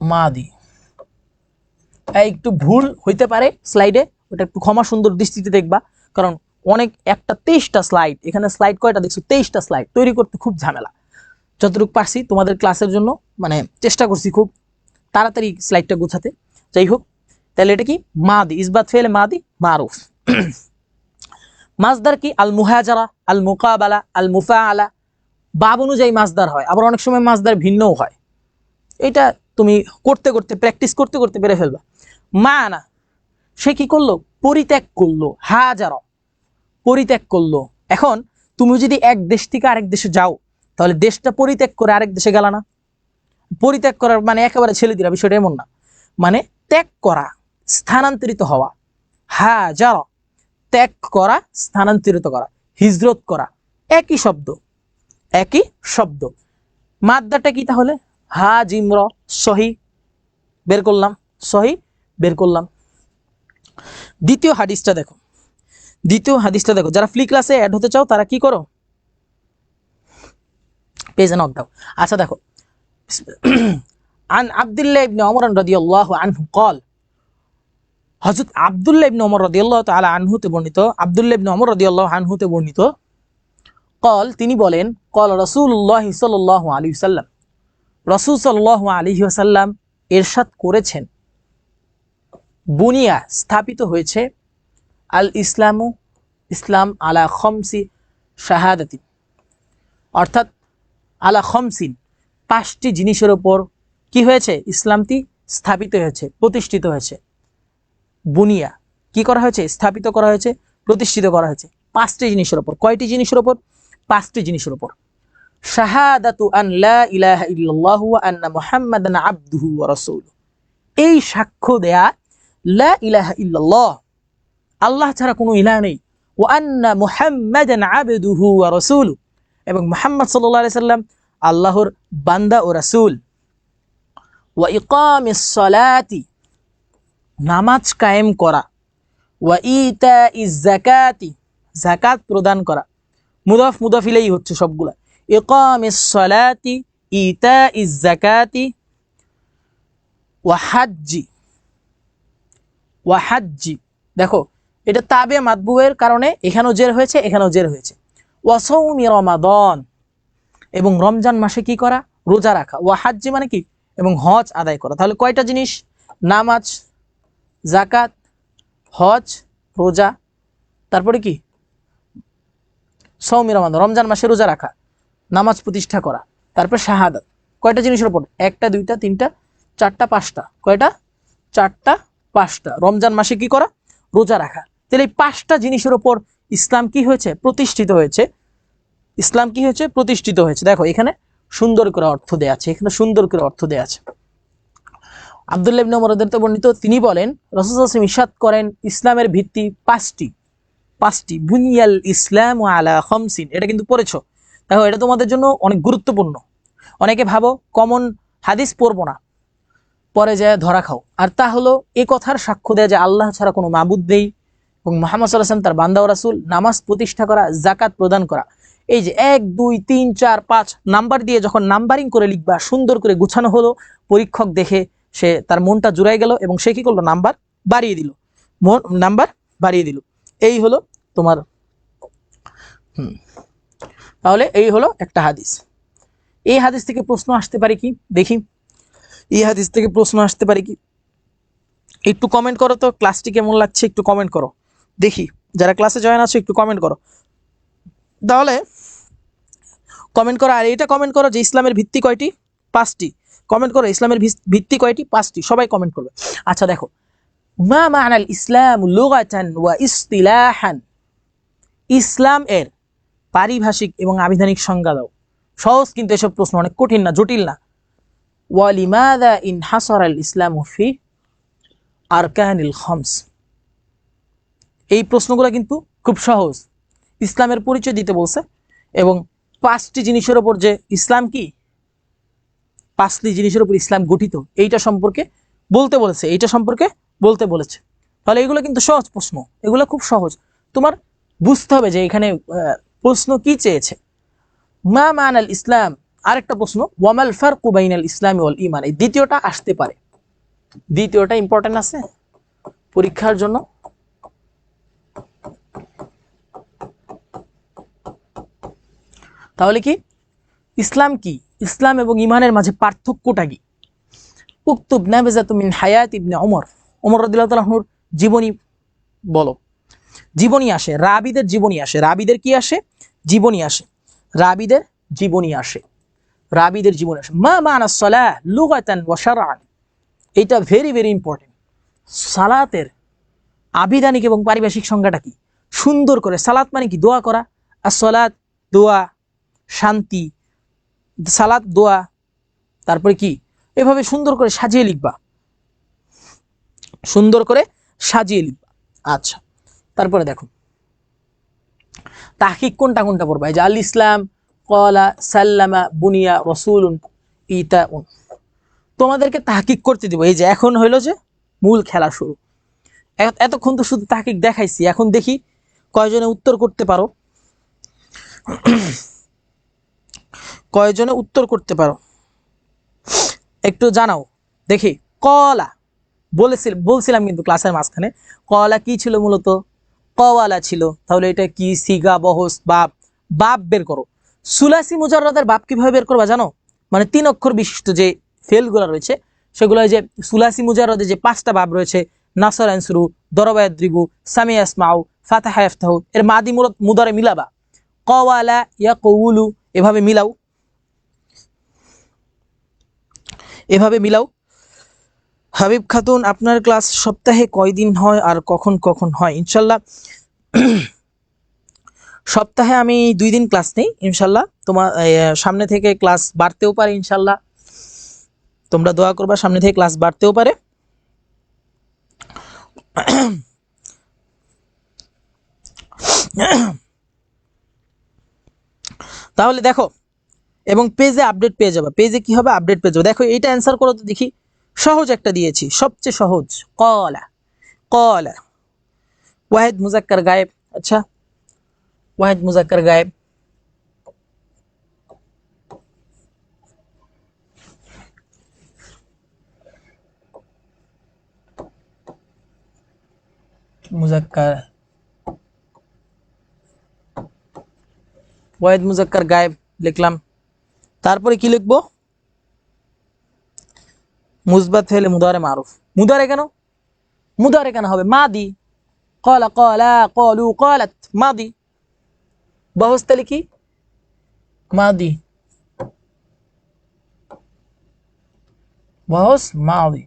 মাদি। একটু ভুল হইতে পারে স্লাইডে, ওটা একটু ক্ষমা সুন্দর দৃষ্টিতে দেখবা, কারণ অনেক একটা 23টা স্লাইড, এখানে স্লাইড কয়টা দেখছো? 23টা স্লাইড তৈরি করতে খুব ঝামেলা। যতটুকু পারছি তোমাদের ক্লাসের জন্য মানে চেষ্টা করছি খুব তাড়াতাড়ি স্লাইডটা গোছাতে। যাই হোক তাহলে এটা কি মাদি, ইসবাত ফেলে মাদি মারুফ। মাসদার কি আল মুহাজারা, আল মুকাবালা, আল মুফাআলা, বাব অনুযায়ী মাসদার হয়, আবার অনেক সময় মাসদার ভিন্নও হয়। এটা তুমি করতে করতে প্র্যাকটিস করতে করতে পেরে ফেলবা। মানা, সে কি করলো? পরিত্যাগ করলো, হাজারা পরিত্যাগ করলো। এখন তুমি যদি এক দেশ থেকে আরেক দেশে যাও তাহলে দেশটা পরিত্যাগ করে আরেক দেশে গেলা না। পরিত্যাগ করার মানে একেবারে ছেলে দিলা, বিষয়টা এমন না, মানে ত্যাগ করা, স্থানান্তরিত হওয়া। হাজারা ত্যাগ করা, স্থানান্তরিত করা, হিজরত করা, একই শব্দ, একই শব্দ। মাদ্দাটা কি তাহলে? হা জিমর, সহি বের করলাম, সহি বের করলাম। দ্বিতীয় হাদিসটা দেখো, দ্বিতীয় হাদিসটা দেখো, যারা ফ্রি ক্লাসে অ্যাড হতে চাও তারা কি করো, পেজে নক দাও। আচ্ছা দেখো আন আব্দুল্লাহ ইবনে ওমর রাদিয়াল্লাহু আনহু قال, হযরত আব্দুল্লাহ ইবনে ওমর রাদিয়াল্লাহু তাআলা আনহুতে বর্ণিত, আব্দুল্লাহ ইবনে ওমর রাদিয়াল্লাহু আনহুতে বর্ণিত قال, তিনি বলেন قال রাসূলুল্লাহ সাল্লাল্লাহু আলাইহি ওয়াসাল্লাম, রাসূল সাল্লাল্লাহু আলাইহি ওয়াসাল্লাম ইরশাদ করেছেন, বুনিয়া স্থাপিত হয়েছে, আল ইসলামু ইসলাম আলা খমসি শাহাদাতিন, অর্থাৎ আলা খমসিন 5টি জিনিসের উপর কি হয়েছে? ইসলামটি স্থাপিত হয়েছে, প্রতিষ্ঠিত হয়েছে। বুনিয়া কি করা হয়েছে? স্থাপিত করা হয়েছে, প্রতিষ্ঠিত করা হয়েছে 5টি জিনিসের উপর। কয়টি জিনিসের উপর? 5টি জিনিসের উপর। শাহাদাতু আন লা ইলাহা ইল্লাল্লাহু ওয়া আন্না মুহাম্মাদান আবদুহু ওয়া রাসূলুহু, এই সাক্ষ্য দেয়া লা ইলাহা ইল্লাল্লাহ, আল্লাহ ছাড়া কোনো ইলাহ নেই, ওয়া আন্না মুহাম্মাদান আবদুহু ওয়া রাসূলুহু, এবং মুহাম্মদ সাল্লাল্লাহু আলাইহি সাল্লাম আল্লাহর বান্দা ও রাসূল। ওয়া ইকামিস সালাতি, নামাজ কায়েম করা। ওয়া ইতাইজ যাকাতি, যাকাত প্রদান করা। মুদাফ মুদাফ ইলাইহি হচ্ছে সবগুলা। ইকামিস সালাতি, ইতাইজ যাকাতি, ওয়া হাজ্জি, ওয়া হাজ্জি। দেখো এটা তাবে মাতবুয়ের কারণে এখানেও জের হয়েছে, এখানেও জের হয়েছে। ওয়া সাওমি রমাদান, এবং রমজান মাসে কি করা? রোজা রাখা। ওয়া হাজ্জি মানে কি? এবং হজ আদায় করা। তাহলে কয়টা জিনিস? নামাজ, যাকাত, হজ, রোজা, তারপরে কি সাওমি রমাদান, রমজান মাসে রোজা রাখা, নামাজ প্রতিষ্ঠা করা, তারপর শাহাদাত। কয়টা জিনিসের উপর? 1টা 2টা 3টা 4টা 5টা। কয়টা? 4টা 5টা। রমজান মাসে কি করা? রোজা রাখা। তাহলে এই 5টা জিনিসের উপর ইসলাম কি হয়েছে? প্রতিষ্ঠিত হয়েছে। ইসলাম কি হয়েছে? প্রতিষ্ঠিত হয়েছে। দেখো এখানে সুন্দর করে অর্থ দেয়া আছে, এখানে সুন্দর করে অর্থ দেয়া আছে। আব্দুল্লাহ ইবনে ওমর রাদিয়াল্লাহু বর্ণিত, তিনি বলেন রাসূল সাল্লাল্লাহু আলাইহি ওয়াসাল্লাম ইরশাদ করেন, ইসলামের ভিত্তি 5টি। বুনিয়াল ইসলামু আলা খামসিন, এটা কিন্তু পড়েছো। দেখো এটা তোমাদের জন্য অনেক গুরুত্বপূর্ণ। অনেকে ভাবো কমন হাদিস পড়বো না, পরে যায় ধরা খাও। আর তা হলো এই কথার সাক্ষ্য দেয় যে আল্লাহ ছাড়া কোনো মাবুদ নেই এবং মুহাম্মদ সাল্লাল্লাহু আলাইহি ওয়াসাল্লাম তার বান্দা ও রাসূল। নামাজ প্রতিষ্ঠা করা, যাকাত প্রদান করা, এই যে 1 2 3 4 5 নাম্বার দিয়ে যখন নাম্বারিং করে লিখবা, সুন্দর করে গুছানো হলো, পরীক্ষক দেখে সে তার মনটা জুড়াই গেল এবং সে কি করলো, নাম্বার বাড়িয়ে দিল, নাম্বার বাড়িয়ে দিল। এই হলো তোমার তাহলে এই হলো একটা হাদিস। এই হাদিস থেকে প্রশ্ন আসতে পারে কি দেখি, এই হাদিস থেকে প্রশ্ন আসতে পারে কি, একটু কমেন্ট করো তো ক্লাসটি কেমন লাগছে, একটু কমেন্ট করো দেখি, যারা ক্লাসে জয়েন আছো একটু কমেন্ট করো, তাহলে কমেন্ট করো। আর এটা কমেন্ট করো যে ইসলামের ভিত্তি কয়টি, 5টি। কমেন্ট করো ইসলামের ভিত্তি কয়টি, 5টি, সবাই কমেন্ট করবে। আচ্ছা দেখো, মা মা'নাল ইসলাম লুগাতান ওয়া ইসতিলাহান, ইসলাম এর পারিভাষিক এবং আবিধানিক সংজ্ঞা দাও। সহজ কিন্তু এসব প্রশ্ন, অনেক কঠিন না, জটিল না। ওয়া লিমাযা ইনহাসারাল ইসলামু ফি আরকানিল খামস, এই প্রশ্নগুলো কিন্তু খুব সহজ। ইসলামের পরিচয় দিতে বলছে এবং 5টি জিনিসের উপর যে ইসলাম কি, 5টি জিনিসের উপর ইসলাম গঠিত, এইটা সম্পর্কে বলতে বলেছে, এইটা সম্পর্কে বলতে বলেছে। তাহলে এগুলো কিন্তু সহজ প্রশ্ন, এগুলো খুব সহজ। তোমার বুঝতে হবে যে এখানে প্রশ্ন কি চেয়েছে। মা মা'নাল ইসলাম, আরেকটা প্রশ্ন ওয়ামাল ফারকু বাইনাল ইসলামি ওয়াল ঈমান, এই দ্বিতীয়টা আসতে পারে, দ্বিতীয়টা ইম্পর্টেন্ট আছে পরীক্ষার জন্য। তাহলে কি, ইসলাম কি, ইসলাম এবং ঈমানের মাঝে পার্থক্যটা কি। উকতুব নাবযাতু মিন হায়াত ইবনে ওমর, ওমর রাদিয়াল্লাহু তাআলা আনহুর জীবনী বলো। জীবনী আসে, রাবিদের জীবনী আসে, রাবিদের কি আসে, জীবনী আসে, রাবিদের জীবনী আসে, রাবিদের জীবনী আসে। মা মা'নাস সালাহ লুগাতান ওয়া শারআন, এটা ভেরি ভেরি ইম্পর্টেন্ট। সালাতের আবিধানিক এবং পারিভাষিক সংজ্ঞাটা কি, সুন্দর করে। সালাত মানে কি, দোয়া করা, as-সালাত দোয়া, শান্তি, সালাত দোয়া, তারপরে কি, এভাবে সুন্দর করে সাজিয়ে লিখবা, সুন্দর করে সাজিয়ে লিখবা। আচ্ছা, তারপরে দেখো তাহকিক কোনটা কোনটা পড়বা। এই যে আল ইসলাম, ক্বালা, সাল্লামা, বুনিয়া, রাসূলুন, ইতাউন, তোমাদেরকে তাহকিক করতে দিব। এই যে এখন হইলো যে মূল খেলা শুরু। এতক্ষণ তো শুধু তাহকিক দেখাইছি, এখন দেখি কয়জনে উত্তর করতে পারো, কয়জনে উত্তর করতে পারো একটু জানাও দেখি। কলা বলছিলাম কিন্তু ক্লাসের মাঝখানে, কলা কি ছিল, মূলত কওয়ালা ছিল। তাহলে এটা কি, সিগা, বহস, বাপ, বাপ বের করো। সুলাসি মুজাররাদের বাপ কিভাবে বের করবা জানো, মানে 3 অক্ষর বিশিষ্ট যে ফেলগুলো রয়েছে সেগুলো, যে সুলাসি মুজাররাদে যে 5টা বাপ রয়েছে, নাসর আনসুরু, দরবা ইয়াদ্রিবু, সামি আসমাউ, ফাতাহা ইফতাহু, এর মাদি মুদারে মিলাবা, কওয়ালা ইয়াকুলু, এভাবে মিলাও, এভাবে মিলাও। হাবিব খাতুন, আপনার ক্লাস সপ্তাহে কয়দিন হয় আর কখন কখন হয়? ইনশাল্লাহ সপ্তাহে আমি 2 দিন ক্লাস নেই ইনশাল্লাহ। তোমার সামনে থেকে ক্লাস বাড়তেও পারে ইনশাল্লাহ, তোমরা দোয়া করবা, সামনে থেকে ক্লাস বাড়তেও পারে। তাহলে দেখো, এবং পেজে আপডেট পেয়ে যাবে, পেজে কি হবে, আপডেট পেয়ে যাবে। দেখো এইটা অ্যান্সার করো তো দেখি, সহজ একটা দিয়েছি, সবচেয়ে সহজ। কলা, কলা, ওয়াহিদ মুজাক্কার গায়েব। আচ্ছা, ওয়াহিদ মুজাক্কার গায়েব, মুজাক্কার, ওয়াহিদ মুজাক্কার গায়েব লিখলাম। তারপরে কি লিখবো, মুসবাত ফেলে মুদারে মারুফ। মুদারে কেন, মুদারে কেন হবে, মাদি। কলা, কলা, কলু, কলাত, মাদি। বহস তাহলে কি, মাদি, বহস মাদি,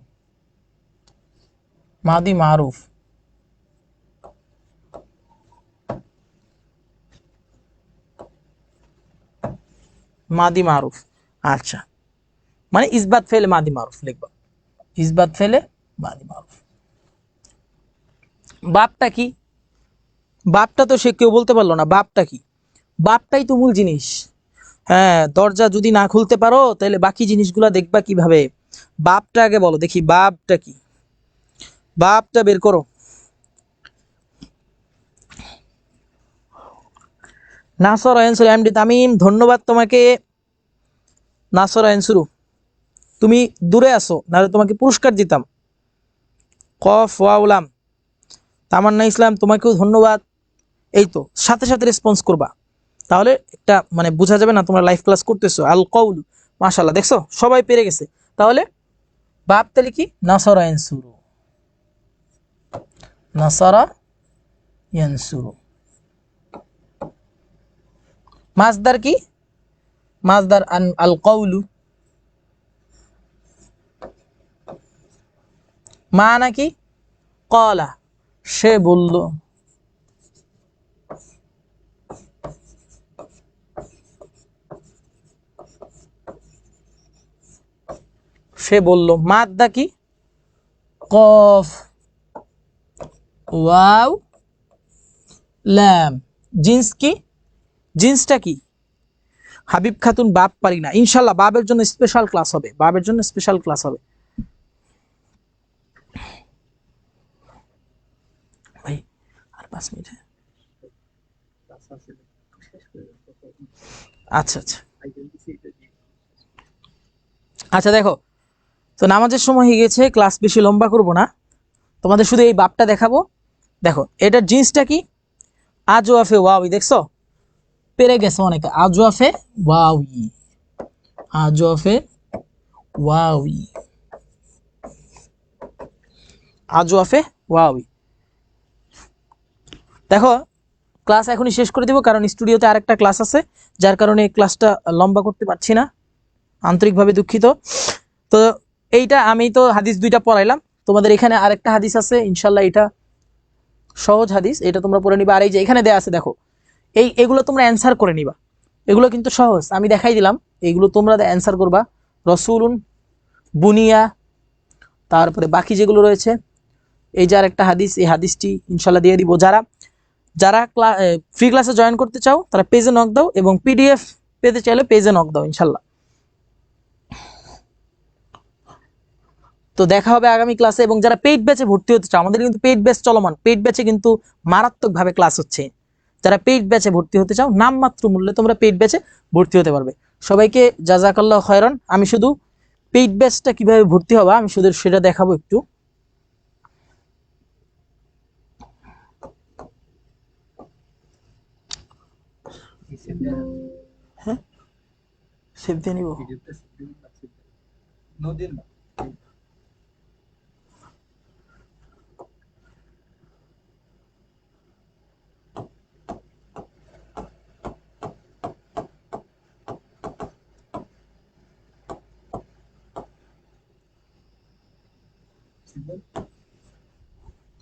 মাদি মারুফ। মাদি মারুফ, আচ্ছা, মানে ইসবাত ফেলে মাদি মারুফ লিখবা, ইসবাত ফেলে মাদি মারুফ। বাপটা কি, বাপটা তো সে কেউ বলতে পারলো না, বাপটা কি, বাপটাই তো মূল জিনিস। হ্যাঁ, দরজা যদি না খুলতে পারো তাহলে বাকি জিনিসগুলো দেখবা কিভাবে। বাপটা আগে বলো দেখি, বাপটা কি, বাপটা বের করো। নাসর আনসুরু এমডি তামিম, ধন্যবাদ তোমাকে নাসর আনসুরু। তুমি দূরে আসো, নাহলে তোমাকে পুরস্কার দিতাম। কফ ওয়াউলাম তামান্না ইসলাম, তোমাকেও ধন্যবাদ। এই তো সাথে সাথে রেসপন্স করবা, তাহলে একটা মানে বোঝা যাবে না তোমরা লাইভ ক্লাস করতেছো। আল কৌল, মাশাআল্লাহ, দেখছো সবাই পেরে গেছে। তাহলে বাপ তাহলে কি, নাসারা ইয়ানসুরু, নাসারা ইয়ানসুরু। মাসদার কি, মাসদার আল কৌলু। মা নাকি কলা, সে বলল। সে বলল। মাদ্দা কি, কফ ওয়াও লাম। জিন্স কি, জিন্সটা কি, হাবিব খাতুন বাপ পারি না। ইনশাল্লাহ বাবের জন্য স্পেশাল ক্লাস হবে, বাবের জন্য স্পেশাল ক্লাস হবে। ভাই আর 5 মিনিট। আচ্ছা আচ্ছা আচ্ছা, দেখো তো নামাজের সময় হয়ে গেছে, ক্লাস বেশি লম্বা করব না, তোমাদের শুধু এই বাপটা দেখাবো। দেখো এটার জিন্সটা কি, আজওয়াফে ওয়াওই, দেখছো পেরে গেছে অনেকে। আজওয়াফে ওয়াওই, আজওয়াফে ওয়াওই, আজওয়াফে ওয়াওই। দেখো ক্লাস এখনই শেষ করে দিব, কারণ স্টুডিওতে আরেকটা ক্লাস আছে, যার কারণে ক্লাসটা লম্বা করতে পারছি না, আন্তরিকভাবে দুঃখিত। তো এইটা আমি তো হাদিস 2টা পড়াইলাম, তোমাদের এখানে আরেকটা হাদিস আছে ইনশাল্লাহ, এটা সহজ হাদিস, এটা তোমরা পড়ে নিবা। আর এই যে এখানে দেয়া আছে দেখো, এগুলো তোমরা অ্যান্সার করে নিবা, এগুলো কিন্তু সহজ, আমি দেখাই দিলাম, এইগুলো তোমরা অ্যান্সার করবা। রসুলুন, বুনিয়া, তারপরে বাকি যেগুলো রয়েছে, এই যে আরেকটা হাদিস, এই হাদিসটি ইনশাল্লাহ দিয়ে দিব। যারা যারা ফ্রি ক্লাসে জয়েন করতে চাও তারা পেজে নক দাও, এবং পিডিএফ পেতে চাইলে পেজে নক দাও ইনশাল্লাহ। তো দেখা হবে আগামী ক্লাসে। এবং যারা পেইড ব্যাচে ভর্তি হতে চাও, আমাদের কিন্তু পেইড ব্যাচ চলমান, পেইড ব্যাচে কিন্তু মারাত্মকভাবে ক্লাস হচ্ছে। যারা পেইড ব্যাচে ভর্তি হতে চাও, নামমাত্র মূল্যে তোমরা পেইড ব্যাচে ভর্তি হতে পারবে। সবাইকে জাযাকাল্লাহ খায়রান। আমি শুধু পেইড ব্যাচটা কিভাবে ভর্তি হবা আমি শুধু সেটা দেখাবো একটু। হ্যাঁ সেভ দিয়ে নিব।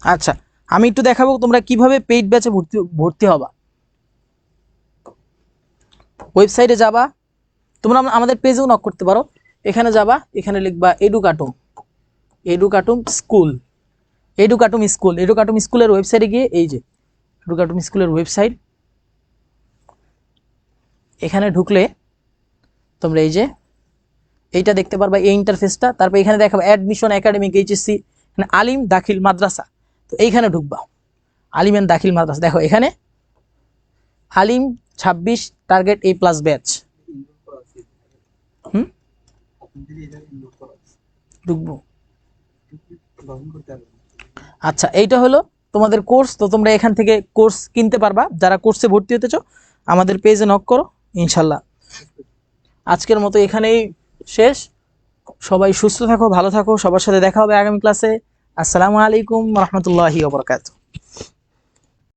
আচ্ছা আমি একটু দেখাবো তোমরা কিভাবে পেইড ব্যাচে ভর্তি হবা। ওয়েবসাইটে যাবা, তোমরা আমাদের পেজেও নক করতে পারো। এখানে যাবা, এখানে লিখবা এডুকাটুম, এডুকাটুম স্কুল, এডুকাটুম স্কুল। এডুকাটুম স্কুলের ওয়েবসাইটে গিয়ে, এই যে এডুকাটুম স্কুলের ওয়েবসাইট, এখানে ঢুকলে তোমরা এই যে এইটা দেখতে পারবা, এই ইন্টারফেসটা। তারপর এখানে দেখাবো অ্যাডমিশন একাডেমিক এইচএসসি, এখানে আলিম দাখিল মাদ্রাসা। তো এইখানে ঢুকবা, আলিম এন্ড দাখিল মাদ্রাসা। দেখো এখানে আলিম 26 টার্গেট A+ ব্যাচ। ঢুকবো। আচ্ছা এইটা হলো তোমাদের কোর্স। তো তোমরা এখান থেকে কোর্স কিনতে পারবা। যারা কোর্সে ভর্তি হতে চাও আমাদের পেজে নক করো ইনশাল্লাহ। আজকের মতো এখানেই শেষ। সবাই সুস্থ থাকো, ভালো থাকো, সবার সাথে দেখা হবে আগামী ক্লাসে। আসসালামু আলাইকুম রহমতুল্লাহি ওয়া বারাকাতুহু।